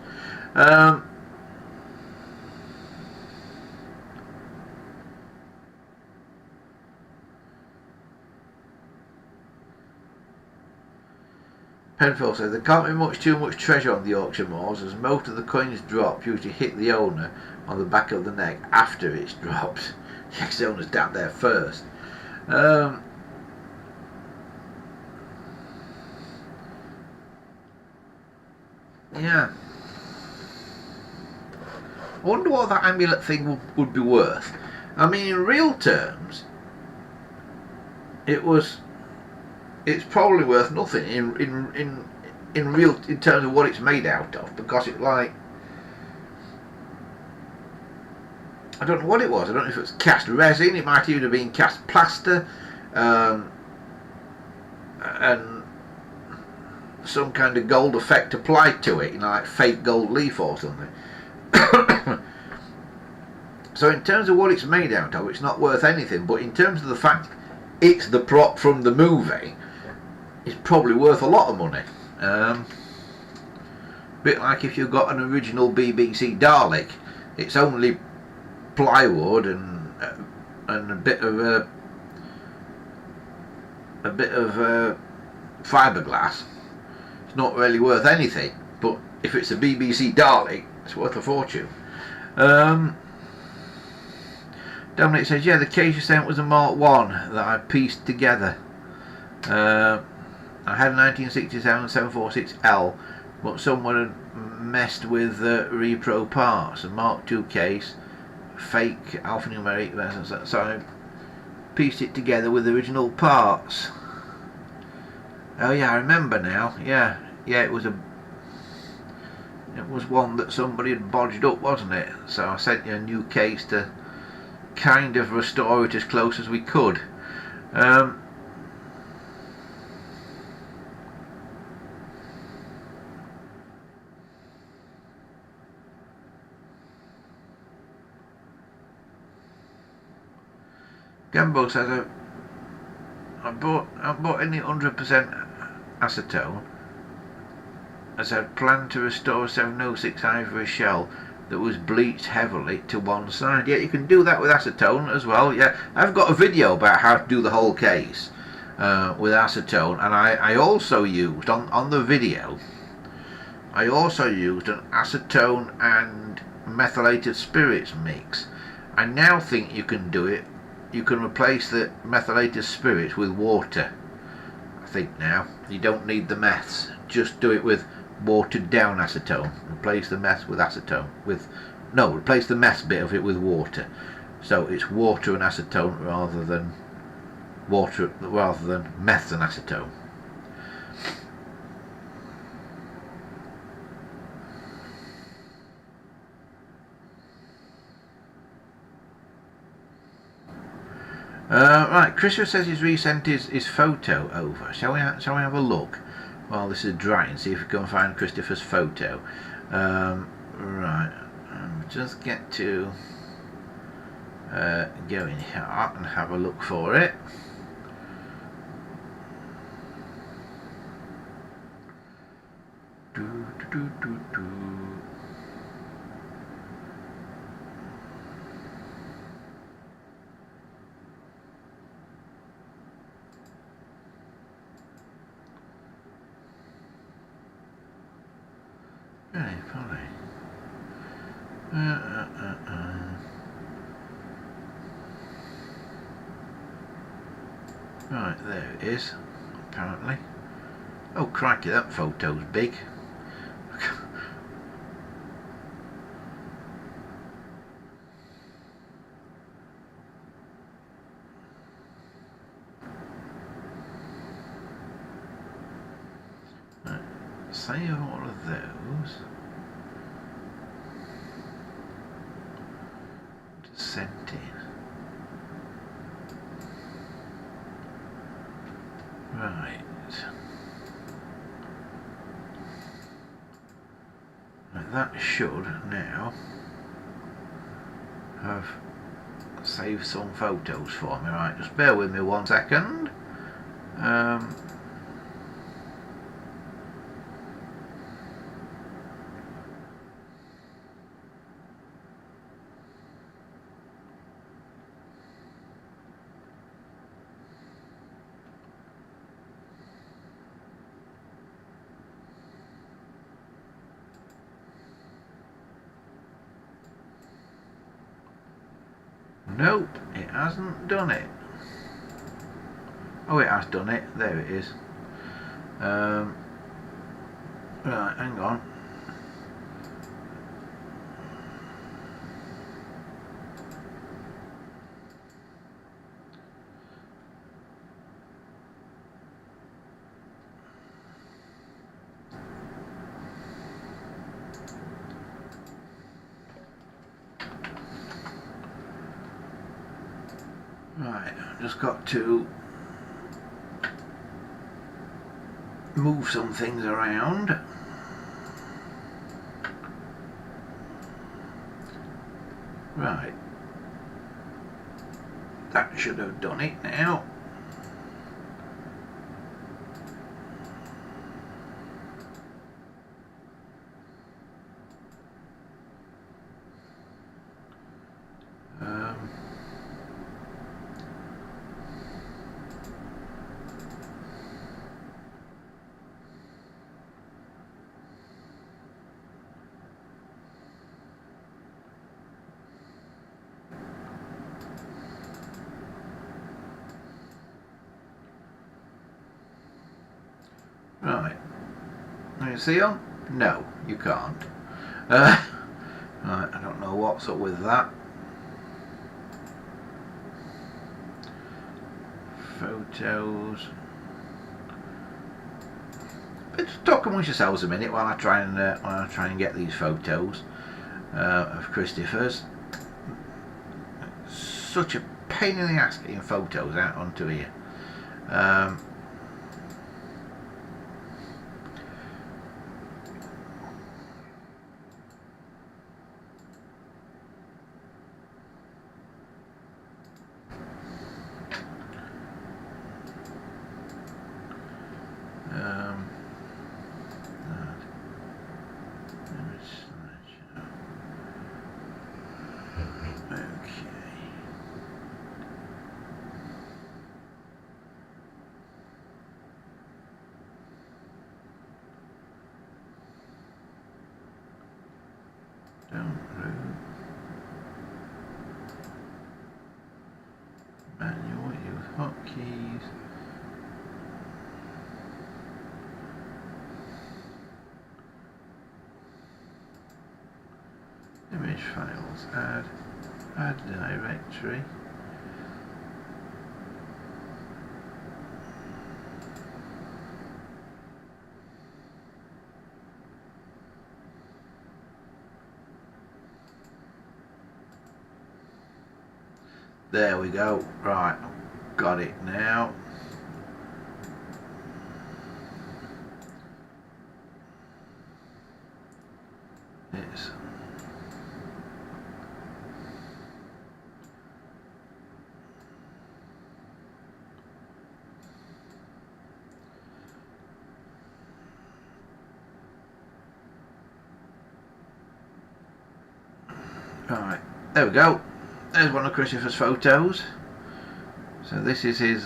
Penfield says there can't be too much treasure on the auction moors, as most of the coins dropped usually hit the owner on the back of the neck after it's dropped. The ex-owner's down there first. Yeah. I wonder what that amulet thing would be worth. I mean, in real terms, it's probably worth nothing in terms of what it's made out of, because it, like, I don't know what it was. I don't know if it was cast resin. It might even have been cast plaster, and some kind of gold effect applied to it, you know, like fake gold leaf or something. So in terms of what it's made out of, it's not worth anything. But in terms of the fact it's the prop from the movie, it's probably worth a lot of money. Bit like if you've got an original BBC Dalek, it's only plywood and a bit of fiberglass. It's not really worth anything. But if it's a BBC Dalek, it's worth a fortune. Dominic says, yeah, the case you sent was a Mark 1 that I pieced together. I had a 1967 746L, but someone had messed with repro parts. A Mark 2 case, fake alphanumeric versions, so I pieced it together with original parts. Oh yeah, I remember now. Yeah, it was one that somebody had bodged up, wasn't it? So I sent you a new case to kind of restore it as close as we could. Gambo says I bought any 100% acetone as I'd planned to restore a 706 ivory shell that was bleached heavily to one side. Yeah, you can do that with acetone as well. Yeah, I've got a video about how to do the whole case with acetone, and I also used on the video. I also used an acetone and methylated spirits mix. I now think you can do it. You can replace the methylated spirits with water. I think now you don't need the meths. Just do it with watered down acetone. Replace the meth with acetone. Replace the meth bit of it with water. So it's water and acetone rather than meth and acetone. Right, Christopher says he's resent his photo over. Shall we have a look while this is drying? See if we can find Christopher's photo. Right, just get to go in here and have a look for it. Probably. Right, there it is, apparently. Oh crikey, that photo's big. Right, save all of those. Sent in. Right. That should now have save some photos for me. Right, just bear with me 1 second. Nope, it hasn't done it. Oh, it has done it. There it is. Right, hang on. Right, I've just got to move some things around. Right, that should have done it now. Right, can you see them? No, you can't. Right, I don't know what's up with that. Photos. But just talk amongst yourselves a minute while I try and get these photos of Christopher's. Such a pain in the ass getting photos out onto here. Manual use hotkeys. Image files, add directory. There we go. Right, got it now. It's right. There we go. There's one of Christopher's photos. So this is his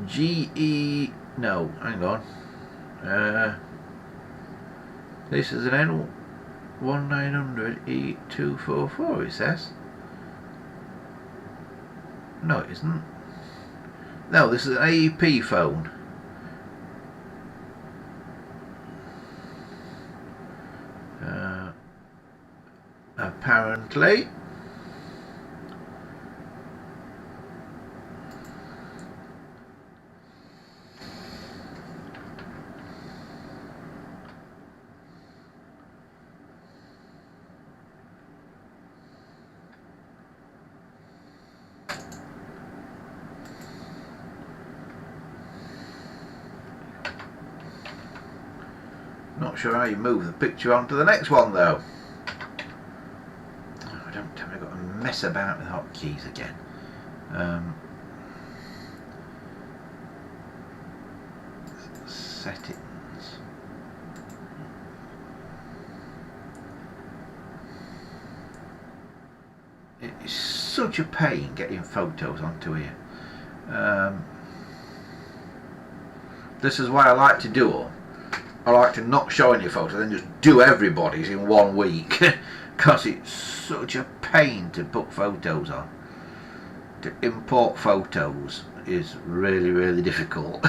GE. No, hang on. This is an N1900E244. It says. No, it isn't. No, this is an AEP phone. Apparently. Not sure how you move the picture on to the next one though. Oh, I don't tell me I've got to mess about with hotkeys again. Settings. It is such a pain getting photos onto here. This is why I like to do them. I like to not show any photos, then just do everybody's in 1 week, because it's such a pain to put photos on. To import photos is really, really difficult.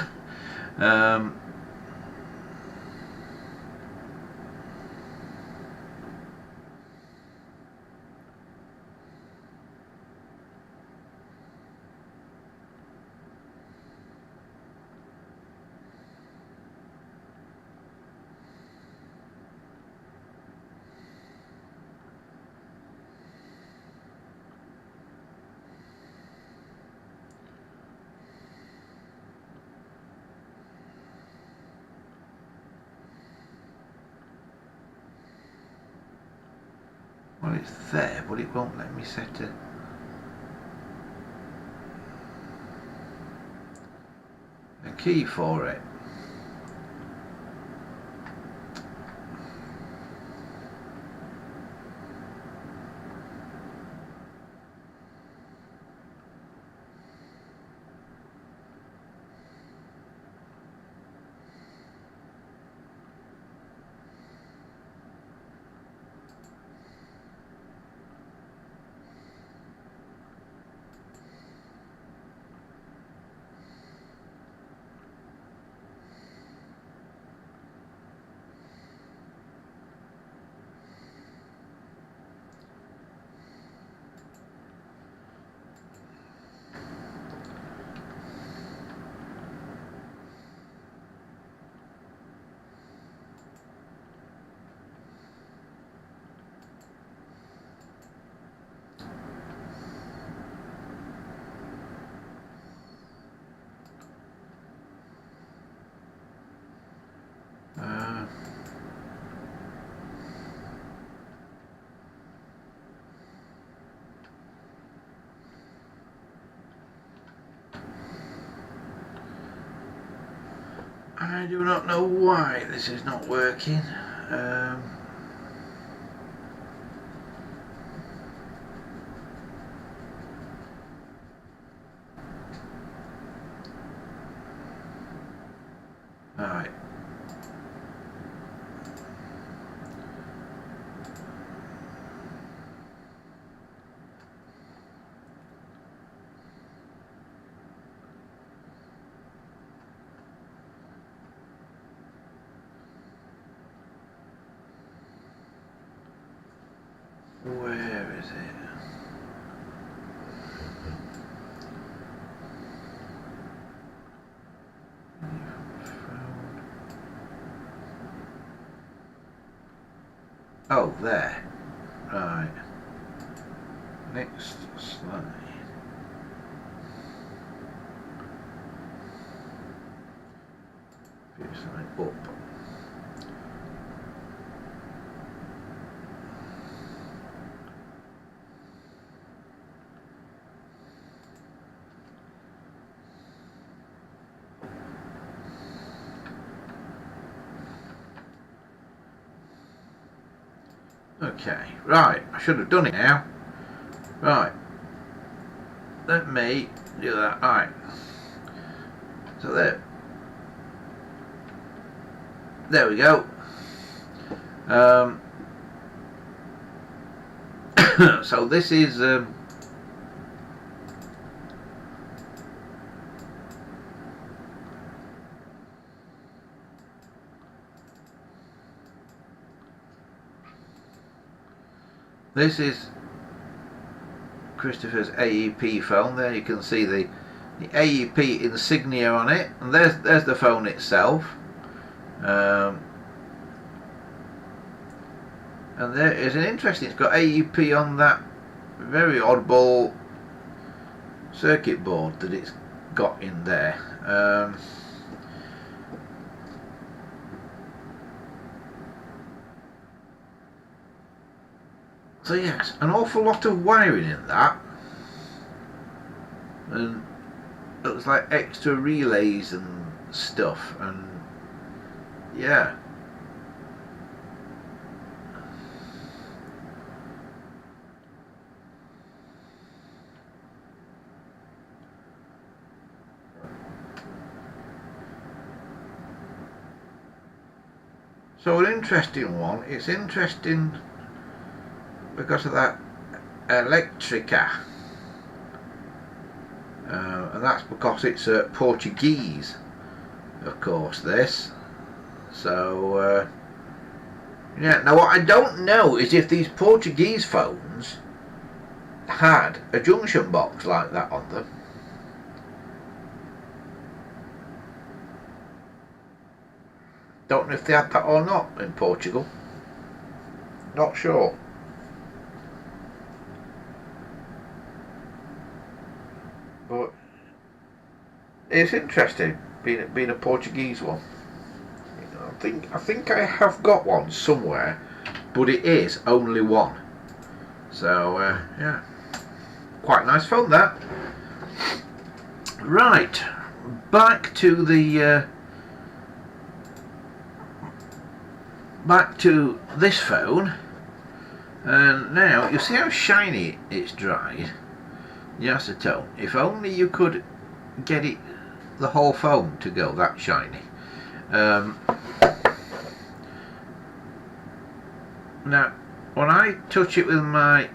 Well, it's there, but it won't let me set a key for it. I do not know why this is not working. Right. Where is it? Oh, there. Right. Next slide. Slide up. Okay, right, I should have done it now. Right, let me do that. Right, so there we go. So this is Christopher's AEP phone. There you can see the AEP insignia on it, and there's the phone itself. And there is an interesting, it's got AEP on that very oddball circuit board that it's got in there. So yes, an awful lot of wiring in that, and it was like extra relays and stuff, and yeah. So an interesting one. It's interesting because of that Electrica, and that's because it's Portuguese, of course, this. So yeah, now what I don't know is if these Portuguese phones had a junction box like that on them. Don't know if they had that or not in Portugal. Not sure. But it's interesting being a Portuguese one. I think I have got one somewhere, but it is only one. So yeah, quite a nice phone that. Right, back to the back to this phone, and now you see how shiny it's dried. The acetone. If only you could get it, the whole phone, to go that shiny. Now, when I touch it with my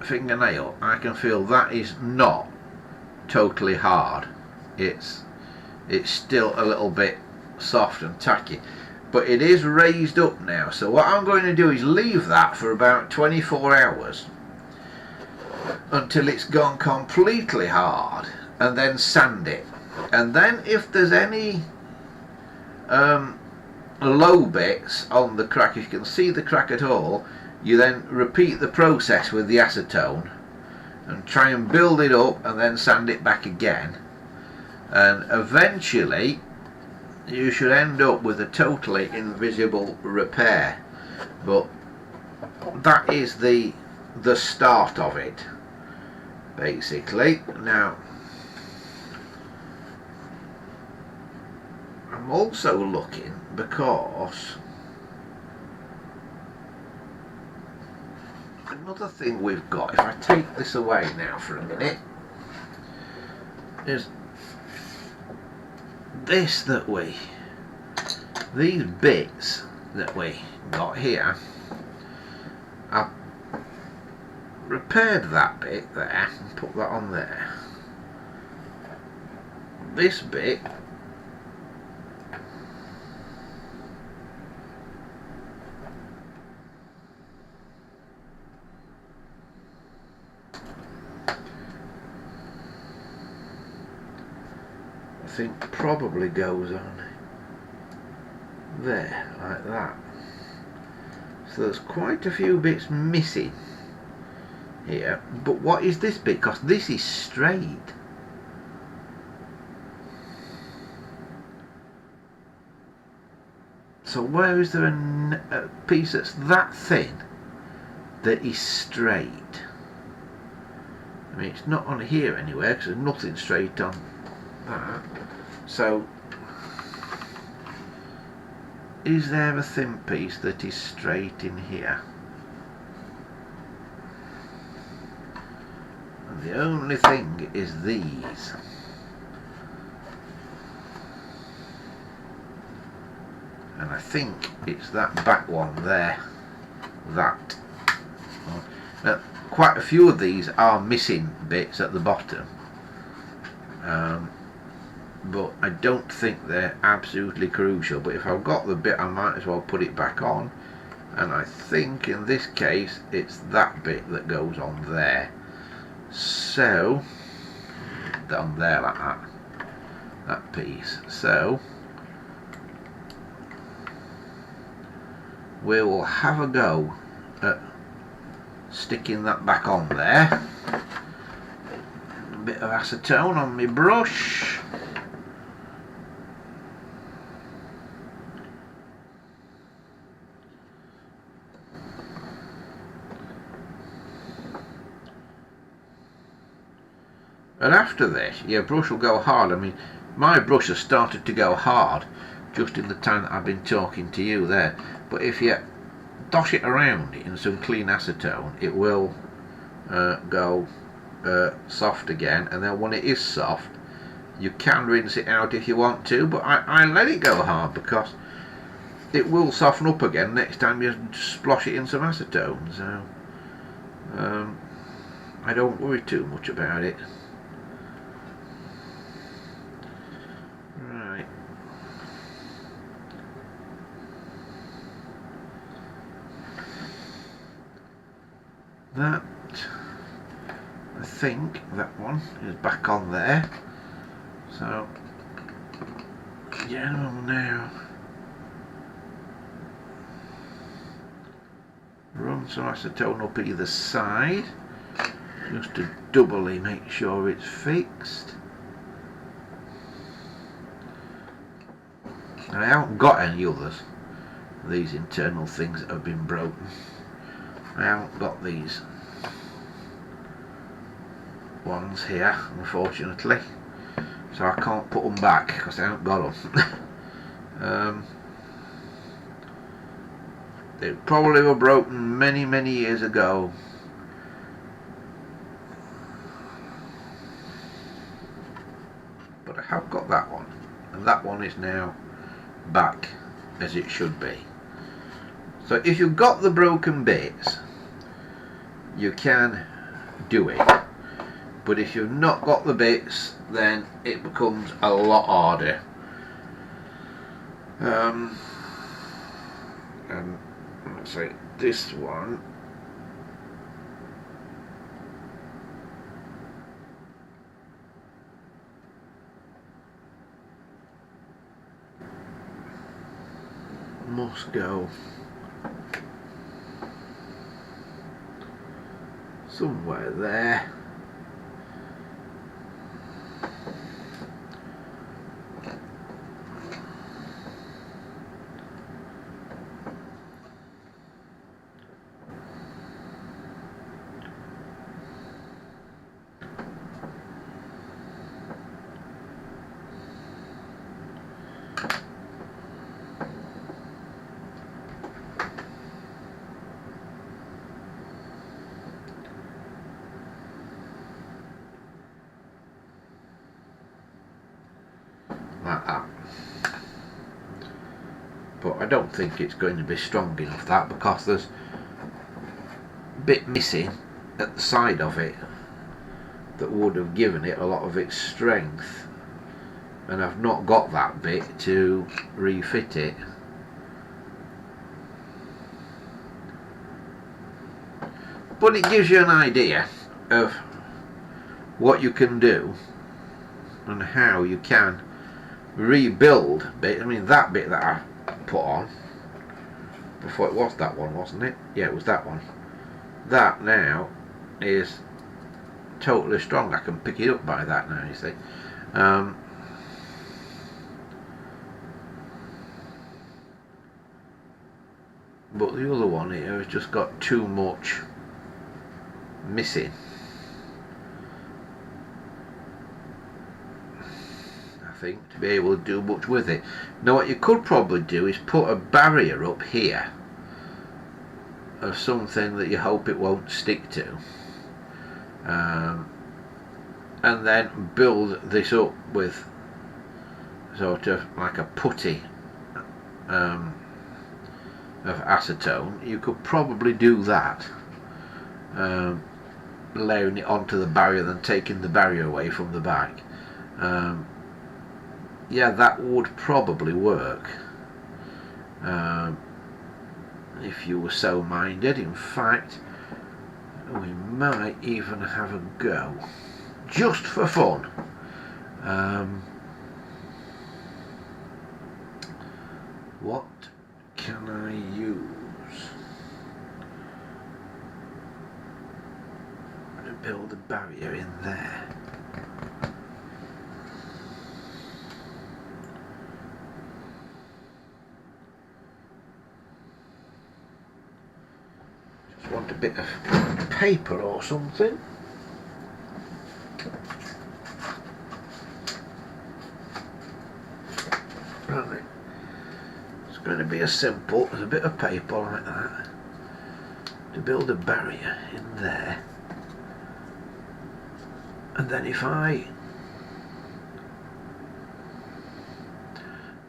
fingernail, I can feel that is not totally hard. It's still a little bit soft and tacky, but it is raised up now. So what I'm going to do is leave that for about 24 hours until it's gone completely hard, and then sand it. And then if there's any low bits on the crack, if you can see the crack at all, you then repeat the process with the acetone and try and build it up and then sand it back again, and eventually you should end up with a totally invisible repair. But that is the start of it, basically. Now I'm also looking, because another thing we've got, if I take this away now for a minute, is this, these bits that we got here. I've repaired that bit there and put that on there. This bit, I think probably goes on there, like that. So there's quite a few bits missing here. But what is this bit? Because this is straight. So where is there a piece that's that thin that is straight? I mean, it's not on here anywhere because there's nothing straight on that. So is there a thin piece that is straight in here? And the only thing is these. And I think it's that back one there. That. Now, quite a few of these are missing bits at the bottom. But I don't think they're absolutely crucial. But if I've got the bit, I might as well put it back on. And I think in this case it's that bit that goes on there. So down there, like that piece. So we will have a go at sticking that back on there. A bit of acetone on my brush. And after this, your brush will go hard. I mean, my brush has started to go hard just in the time that I've been talking to you there. But if you dosh it around in some clean acetone, it will go soft again. And then when it is soft, you can rinse it out if you want to. But I let it go hard because it will soften up again next time you splosh it in some acetone. So I don't worry too much about it. Right. That, I think that one is back on there. So, yeah, now run some acetone up either side just to doubly make sure it's fixed. And I haven't got any others, these internal things that have been broken. I haven't got these ones here, unfortunately, so I can't put them back because I haven't got them. They probably were broken many years ago. But I have got that one, and that one is now back as it should be. So if you've got the broken bits, you can do it. But if you've not got the bits, then it becomes a lot harder. And let's say this one, must go somewhere there. Like that. But I don't think it's going to be strong enough, that, because there's a bit missing at the side of it that would have given it a lot of its strength, and I've not got that bit to refit it. But it gives you an idea of what you can do and how you can rebuild bit. I mean, that bit that I put on before, it was that one, wasn't it? Yeah, it was that one. That now is totally strong. I can pick it up by that now, you see. But the other one here has just got too much missing. I think, to be able to do much with it. Now what you could probably do is put a barrier up here of something that you hope it won't stick to, and then build this up with sort of like a putty of acetone. You could probably do that, layering it onto the barrier, then taking the barrier away from the back. Yeah, that would probably work, if you were so minded. In fact, we might even have a go, just for fun. What can I use to build a barrier in there? Want a bit of paper or something. going to be as simple as a bit of paper like that to build a barrier in there, and then if I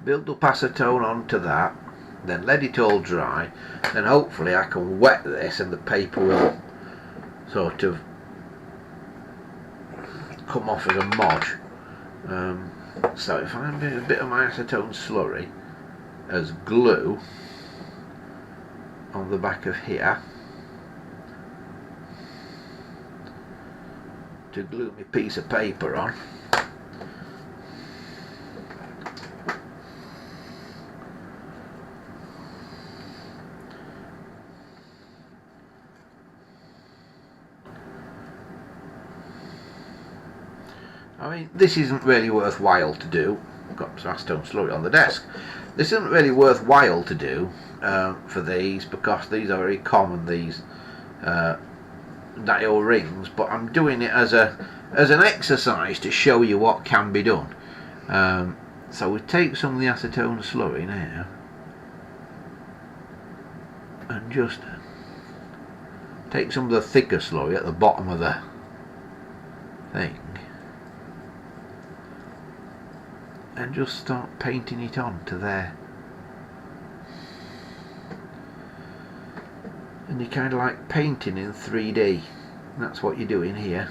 build up acetone onto that, then let it all dry, then hopefully I can wet this and the paper will sort of come off as a mod. So if I'm doing a bit of my acetone slurry as glue on the back of here to glue my piece of paper on, I mean, this isn't really worthwhile to do. I've got some acetone slurry on the desk. This isn't really worthwhile to do for these, because these are very common, these dial rings, but I'm doing it as an exercise to show you what can be done. So we take some of the acetone slurry now and just take some of the thicker slurry at the bottom of the thing and just start painting it on to there. And you're kind of like painting in 3D. That's what you're doing here.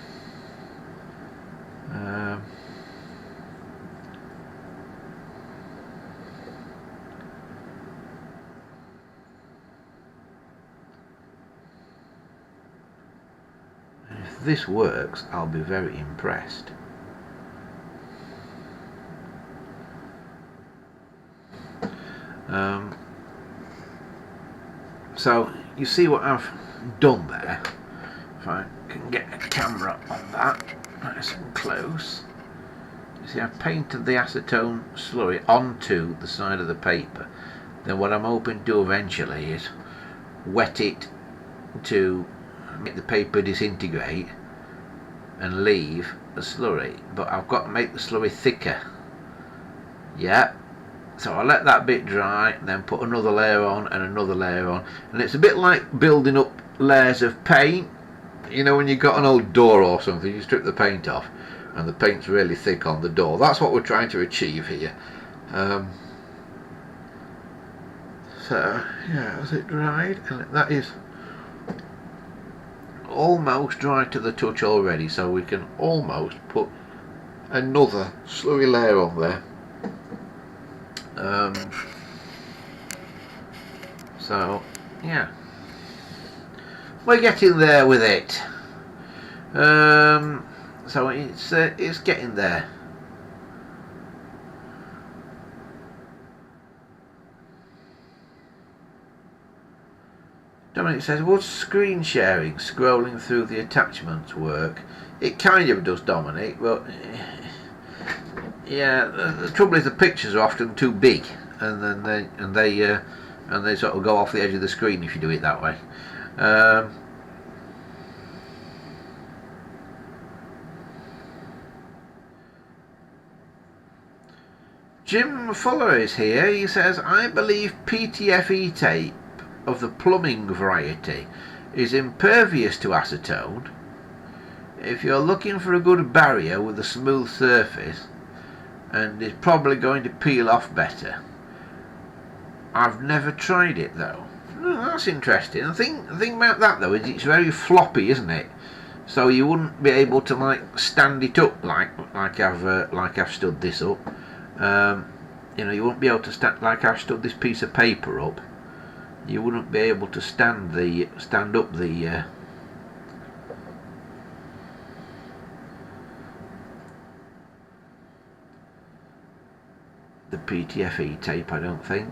And if this works, I'll be very impressed. So you see what I've done there. If I can get a camera on that nice and close, you see I've painted the acetone slurry onto the side of the paper. Then what I'm hoping to do eventually is wet it to make the paper disintegrate and leave the slurry, but I've got to make the slurry thicker. Yeah. So I let that bit dry, then put another layer on and another layer on, and it's a bit like building up layers of paint. You know, when you've got an old door or something, you strip the paint off and the paint's really thick on the door. That's what we're trying to achieve here. So yeah, as it dried, and that is almost dry to the touch already, so we can almost put another slurry layer on there. So yeah, we're getting there with it. So it's getting there. Dominic says, would screen sharing, scrolling through the attachments work? It kind of does, Dominic, but yeah, the trouble is the pictures are often too big, and then they sort of go off the edge of the screen if you do it that way. Jim Fuller is here. He says, I believe PTFE tape of the plumbing variety is impervious to acetone. If you're looking for a good barrier with a smooth surface, and is probably going to peel off better. I've never tried it though. Oh, that's interesting. The thing about that though is it's very floppy, isn't it? So you wouldn't be able to like stand it up like I've stood this up. You know, you wouldn't be able to stand like I've stood this piece of paper up. You wouldn't be able to stand up the PTFE tape, I don't think.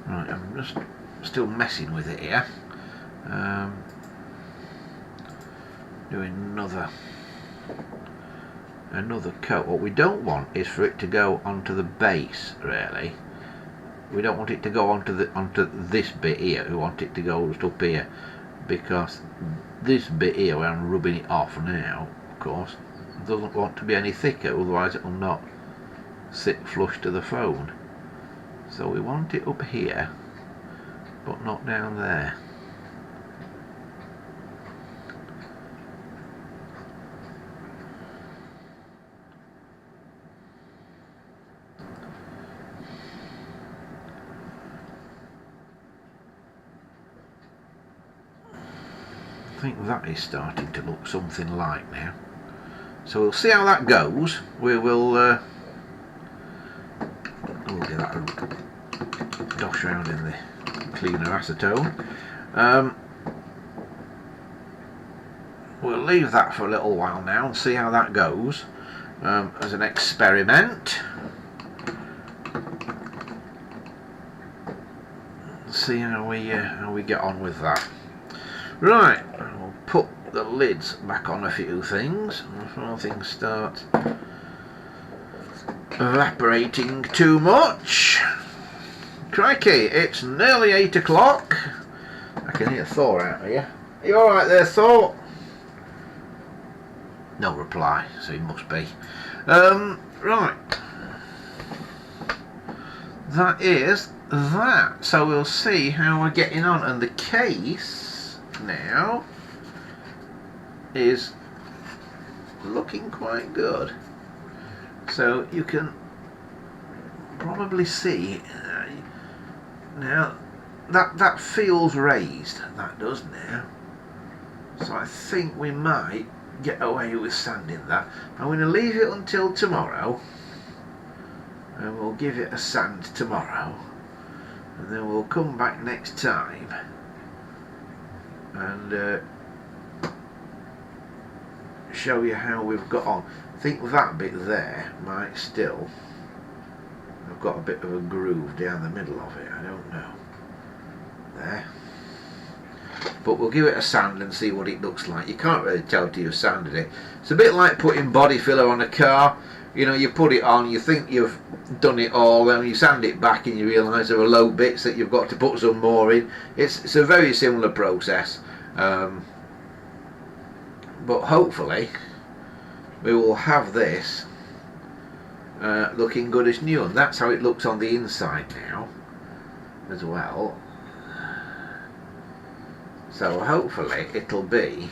Right, I'm just still messing with it here. doing another coat. What we don't want is for it to go onto the base, really. We don't want it to go onto this bit here. We want it to go just up here, because this bit here, where I'm rubbing it off now, of course, doesn't want to be any thicker, otherwise it will not sit flush to the phone. So we want it up here, but not down there. I think that is starting to look something like now. So we'll see how that goes. We will we'll get that dosh around in the cleaner acetone. We'll leave that for a little while now and see how that goes as an experiment. See how we get on with that. Right, we'll put the lids back on a few things before things start evaporating too much. Crikey, it's nearly 8 o'clock. I can hear Thor out here. Are you alright there, Thor? No reply, so he must be. Right. That is that. So we'll see how we're getting on. And the case now is looking quite good, so you can probably see now that feels raised, that does now. So I think we might get away with sanding that. I'm going to leave it until tomorrow, and we'll give it a sand tomorrow, and then we'll come back next time and show you how we've got on. I think that bit there might still have got a bit of a groove down the middle of it, I don't know. There. But we'll give it a sand and see what it looks like. You can't really tell till you've sanded it. It's a bit like putting body filler on a car. You know, you put it on, you think you've done it all, and you sand it back and you realise there are low bits that you've got to put some more in. It's a very similar process. But hopefully we will have this looking good as new, and that's how it looks on the inside now as well. So hopefully it'll be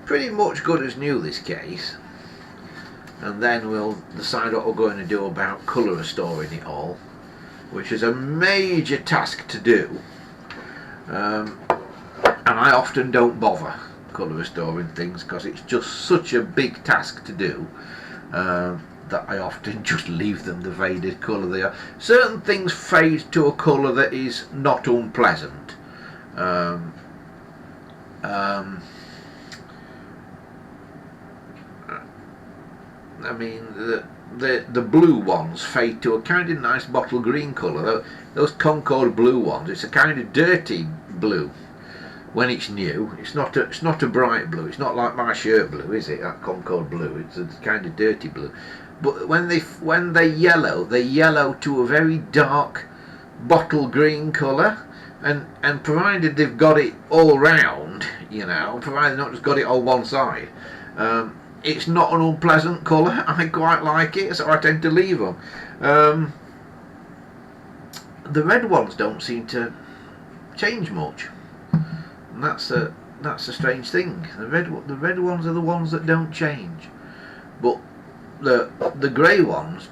pretty much good as new, this case, and then we'll decide what we're going to do about colour restoring it all, which is a major task to do, and I often don't bother colour restoring things because it's just such a big task to do that I often just leave them the faded colour they are. Certain things fade to a colour that is not unpleasant. I mean, the blue ones fade to a kind of nice bottle green colour. Those Concord blue ones, it's a kind of dirty blue when it's new. It's not a bright blue. It's not like my shirt blue, is it? That Concord blue. It's a kind of dirty blue. But when they yellow to a very dark bottle green colour. And provided they've got it all round, you know, provided they've not just got it on one side, it's not an unpleasant colour. I quite like it, so I tend to leave them. The red ones don't seem to change much, and that's a strange thing. The red ones are the ones that don't change, but the grey ones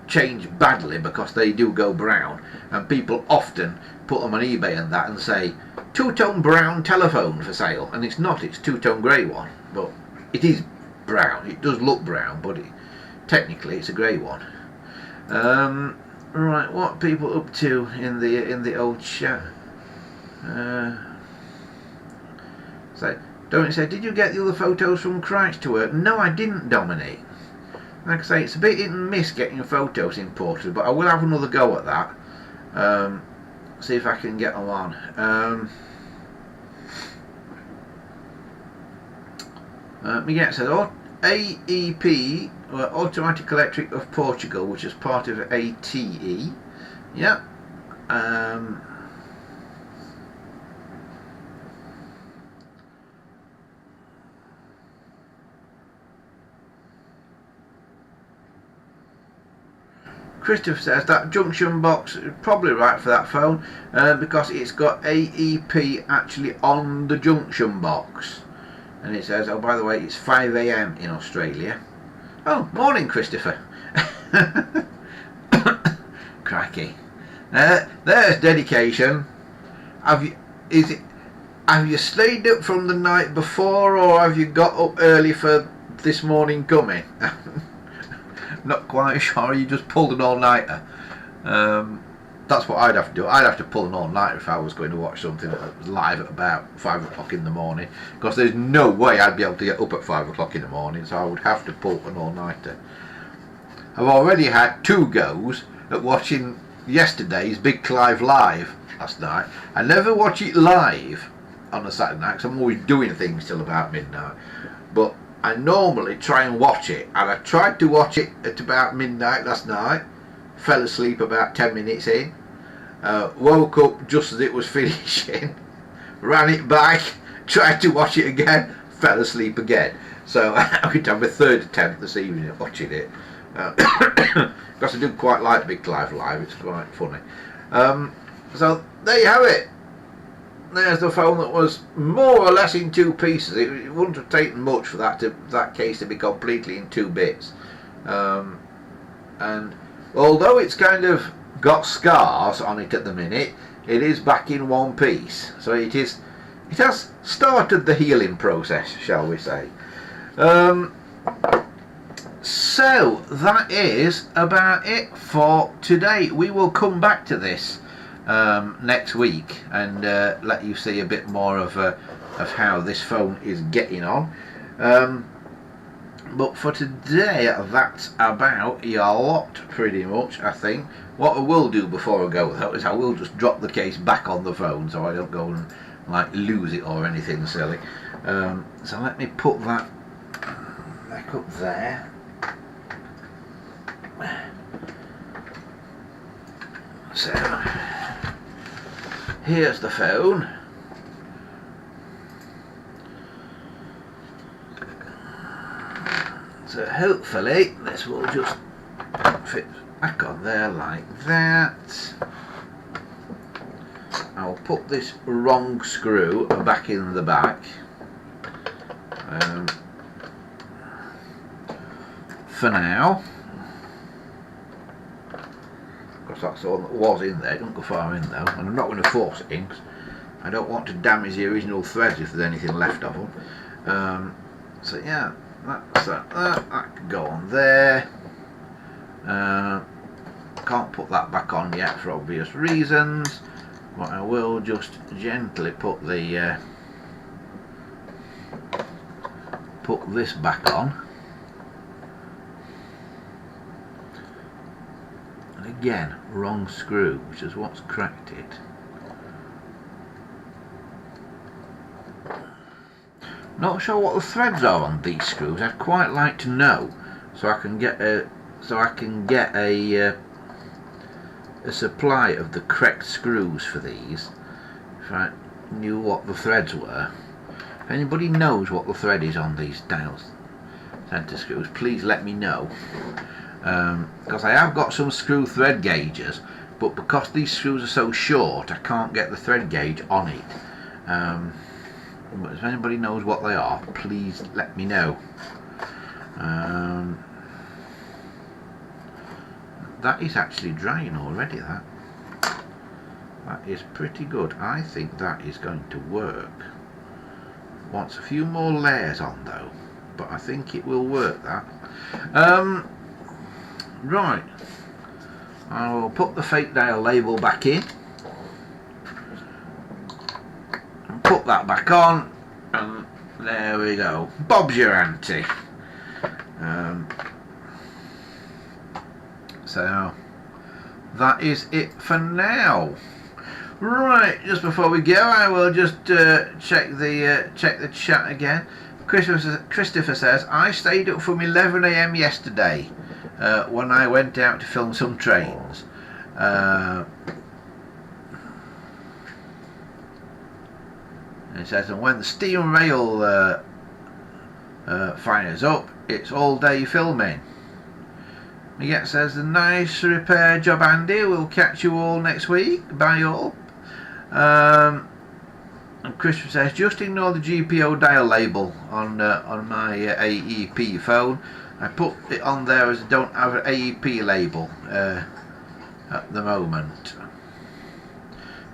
change badly because they do go brown, and people often put them on eBay and that and say two-tone brown telephone for sale, and it's not, it's two-tone grey one, but it is brown. It does look brown, but technically it's a grey one. Right, what are people up to in the old chat? So Dominic said, did you get the other photos from Christ to work? No, I didn't, Dominic. Like I say, it's a bit hit and miss getting photos imported, but I will have another go at that. See if I can get them on. Miguel says AEP, Automatic Electric of Portugal, which is part of ATE. Yeah. Christopher says that junction box is probably right for that phone because it's got AEP actually on the junction box. And it says, oh, by the way, it's 5 AM in Australia. Oh, morning, Christopher. Crikey. There's dedication. Have you stayed up from the night before, or have you got up early for this morning coming? Not quite sure. You just pulled an all-nighter. That's what I'd have to do. I'd have to pull an all-nighter if I was going to watch something that was live at about 5 o'clock in the morning, because there's no way I'd be able to get up at 5 o'clock in the morning, so I would have to pull an all-nighter. I've already had 2 goes at watching yesterday's Big Clive live last night. I never watch it live on a Saturday night because I'm always doing things till about midnight, but I normally try and watch it, and I tried to watch it at about midnight last night, fell asleep about 10 minutes in, woke up just as it was finishing, ran it back, tried to watch it again, fell asleep again. So I could have a third attempt this evening at watching it, because I do quite like Big Clive live. It's quite funny. So there you have it. There's the phone that was more or less in 2 pieces. It wouldn't have taken much for that case to be completely in 2 bits. And although it's kind of got scars on it at the minute, it is back in 1 piece. So it has started the healing process, shall we say. So that is about it for today. We will come back to this next week and let you see a bit more of how this phone is getting on. But for today, that's about your lot, pretty much, I think. What I will do before I go, though, is I will just drop the case back on the phone so I don't go and like lose it or anything silly. So let me put that back up there. So here's the phone. So hopefully this will just fit back on there like that. I'll put this wrong screw back in the back. For now, because that's all that was in there. Don't go far in though, and I'm not going to force it in because I don't want to damage the original threads if there's anything left of them. So yeah, that's that. That can go on there. Can't put that back on yet for obvious reasons, but I will just gently put the put this back on. And again, wrong screw, which is what's cracked it. Not sure what the threads are on these screws. I'd quite like to know, so I can get a supply of the correct screws for these. If I knew what the threads were. If anybody knows what the thread is on these dial centre screws, please let me know. Because I have got some screw thread gauges, but because these screws are so short, I can't get the thread gauge on it. But if anybody knows what they are, please let me know. That is actually drying already, that is pretty good. I think that is going to work. Wants a few more layers on though, but I think it will work, that. Right, I will put the fake dial label back in and put that back on, and there we go. Bob's your auntie. So that is it for now. Right, just before we go, I will just check the chat again. Christopher says, I stayed up from 11 a.m. yesterday when I went out to film some trains. It says, and when the steam rail fires up, it's all day filming. Yet says, a nice repair job, Andy. We'll catch you all next week. Bye all. And Christopher says, just ignore the GPO dial label on my AEP phone. I put it on there as I don't have an AEP label at the moment.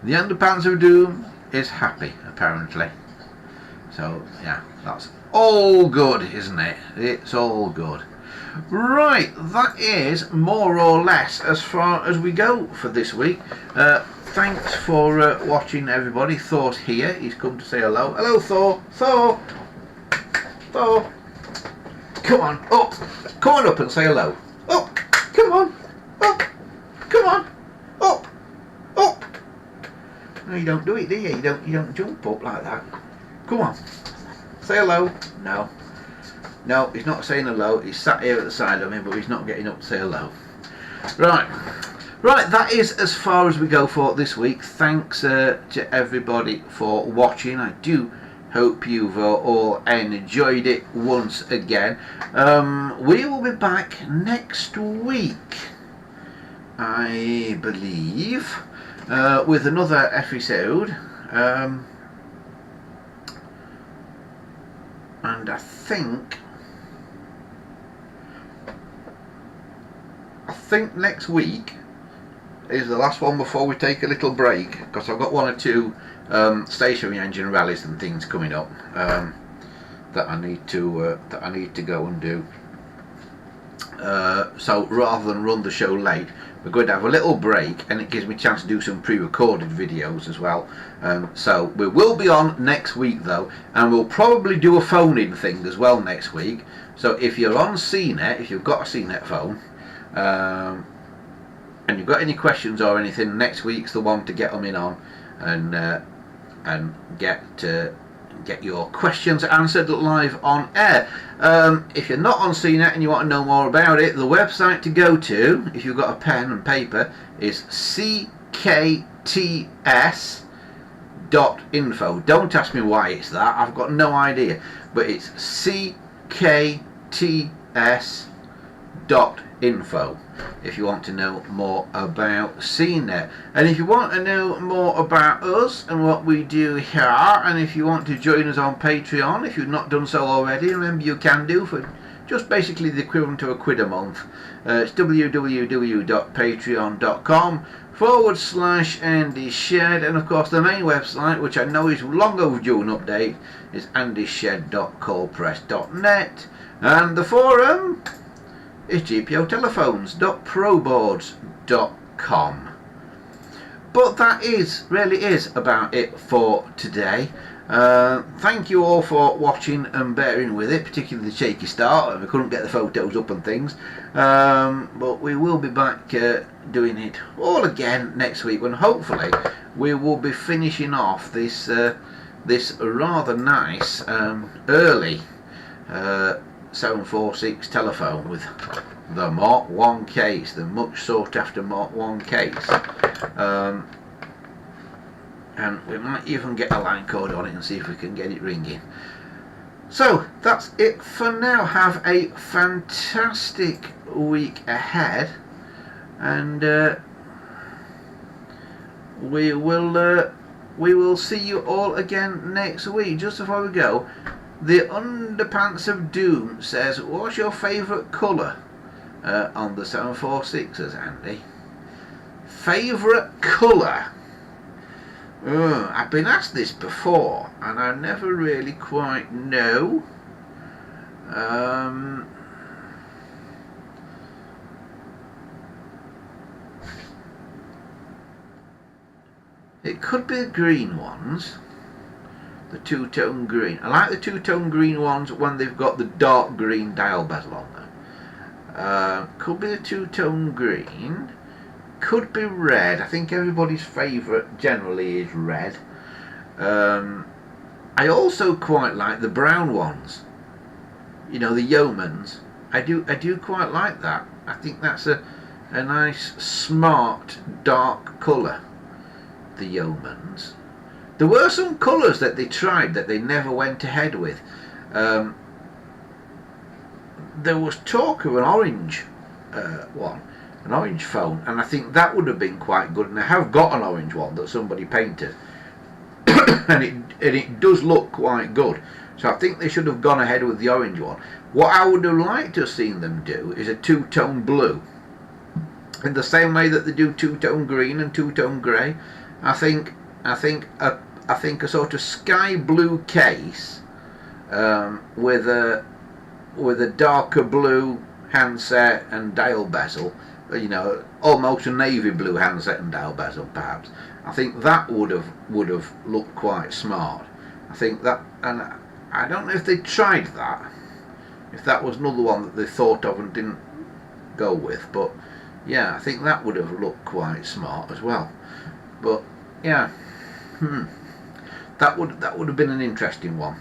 The Underpants of Doom is happy, apparently. So, yeah, that's all good, isn't it? It's all good. Right, that is more or less as far as we go for this week. Thanks for watching, everybody. Thor's here. He's come to say hello. Hello, Thor. Thor. Thor. Come on up. Come on up and say hello. Up. Come on. Up. Come on. Up. Up. No, you don't do it, do you? You don't jump up like that. Come on. Say hello. No. No, he's not saying hello. He's sat here at the side of me, but he's not getting up to say hello. Right. Right, that is as far as we go for this week. Thanks to everybody for watching. I do hope you've all enjoyed it once again. We will be back next week, I believe, with another episode. And I think next week is the last one before we take a little break, because I've got one or two stationary engine rallies and things coming up that I need to go and do. So rather than run the show late, we're going to have a little break, and it gives me a chance to do some pre-recorded videos as well. So we will be on next week though, and we'll probably do a phone-in thing as well next week. So if you're on CNET, if you've got a CNET phone, and you've got any questions or anything, next week's the one to get them in on, and get your questions answered live on air. If you're not on CNET and you want to know more about it, the website to go to, if you've got a pen and paper, is ckts.info. Don't ask me why it's that, I've got no idea, but it's ckts.info if you want to know more about CNET. And if you want to know more about us and what we do here, and if you want to join us on Patreon, if you've not done so already, remember you can do for just basically the equivalent to £1 a month. It's www.patreon.com/Andy Shed, and of course the main website, which I know is long overdue an update, is andyshed.coldpress.net, and the forum is gpotelephones.proboards.com. But that really is about it for today. Thank you all for watching and bearing with it, particularly the shaky start. We couldn't get the photos up and things, but we will be back doing it all again next week, when hopefully we will be finishing off this rather nice early 746 telephone with the Mark 1 case, the much sought after Mark 1 case, and we might even get a line code on it and see if we can get it ringing. So that's it for now. Have a fantastic week ahead, and we will see you all again next week. Just before we go, the Underpants of Doom says, what's your favourite colour on the 746s, Andy? Favourite colour? I've been asked this before and I never really quite know. It could be the green ones. The two-tone green. I like the two-tone green ones when they've got the dark green dial bezel on them. Could be the two-tone green. Could be red. I think everybody's favourite generally is red. I also quite like the brown ones. You know, the yeomans. I do quite like that. I think that's a nice, smart, dark colour. The yeomans. There were some colours that they tried that they never went ahead with. There was talk of an orange one, an orange phone, and I think that would have been quite good. And I have got an orange one that somebody painted, and it does look quite good. So I think they should have gone ahead with the orange one. What I would have liked to have seen them do is a two-tone blue, in the same way that they do two-tone green and two-tone grey. I think a sort of sky blue case with a darker blue handset and dial bezel. You know, almost a navy blue handset and dial bezel, perhaps. I think that would have looked quite smart. I think that, and I don't know if they tried that, if that was another one that they thought of and didn't go with, but yeah, I think that would have looked quite smart as well. But yeah, that would have been an interesting one.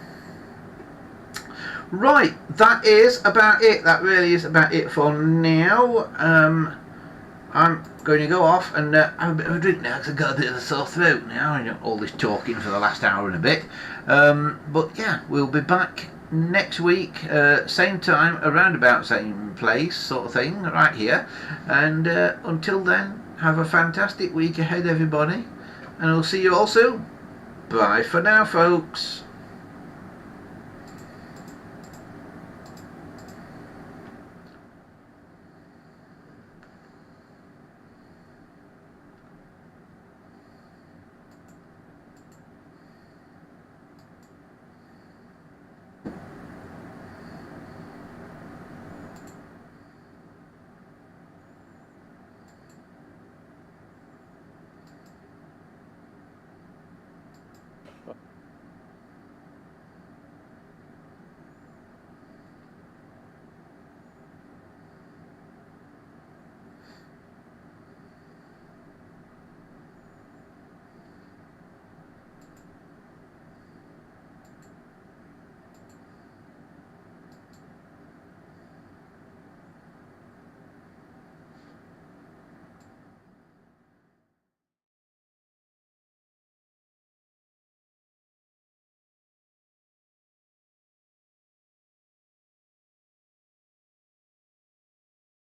Right, that is about it. That really is about it for now. I'm going to go off and have a bit of a drink now because I've got a bit of a sore throat now, and all this talking for the last hour and a bit. But yeah, we'll be back next week, same time, around about same place, sort of thing, right here. And until then, have a fantastic week ahead, everybody, and I'll see you all soon. Bye for now, folks.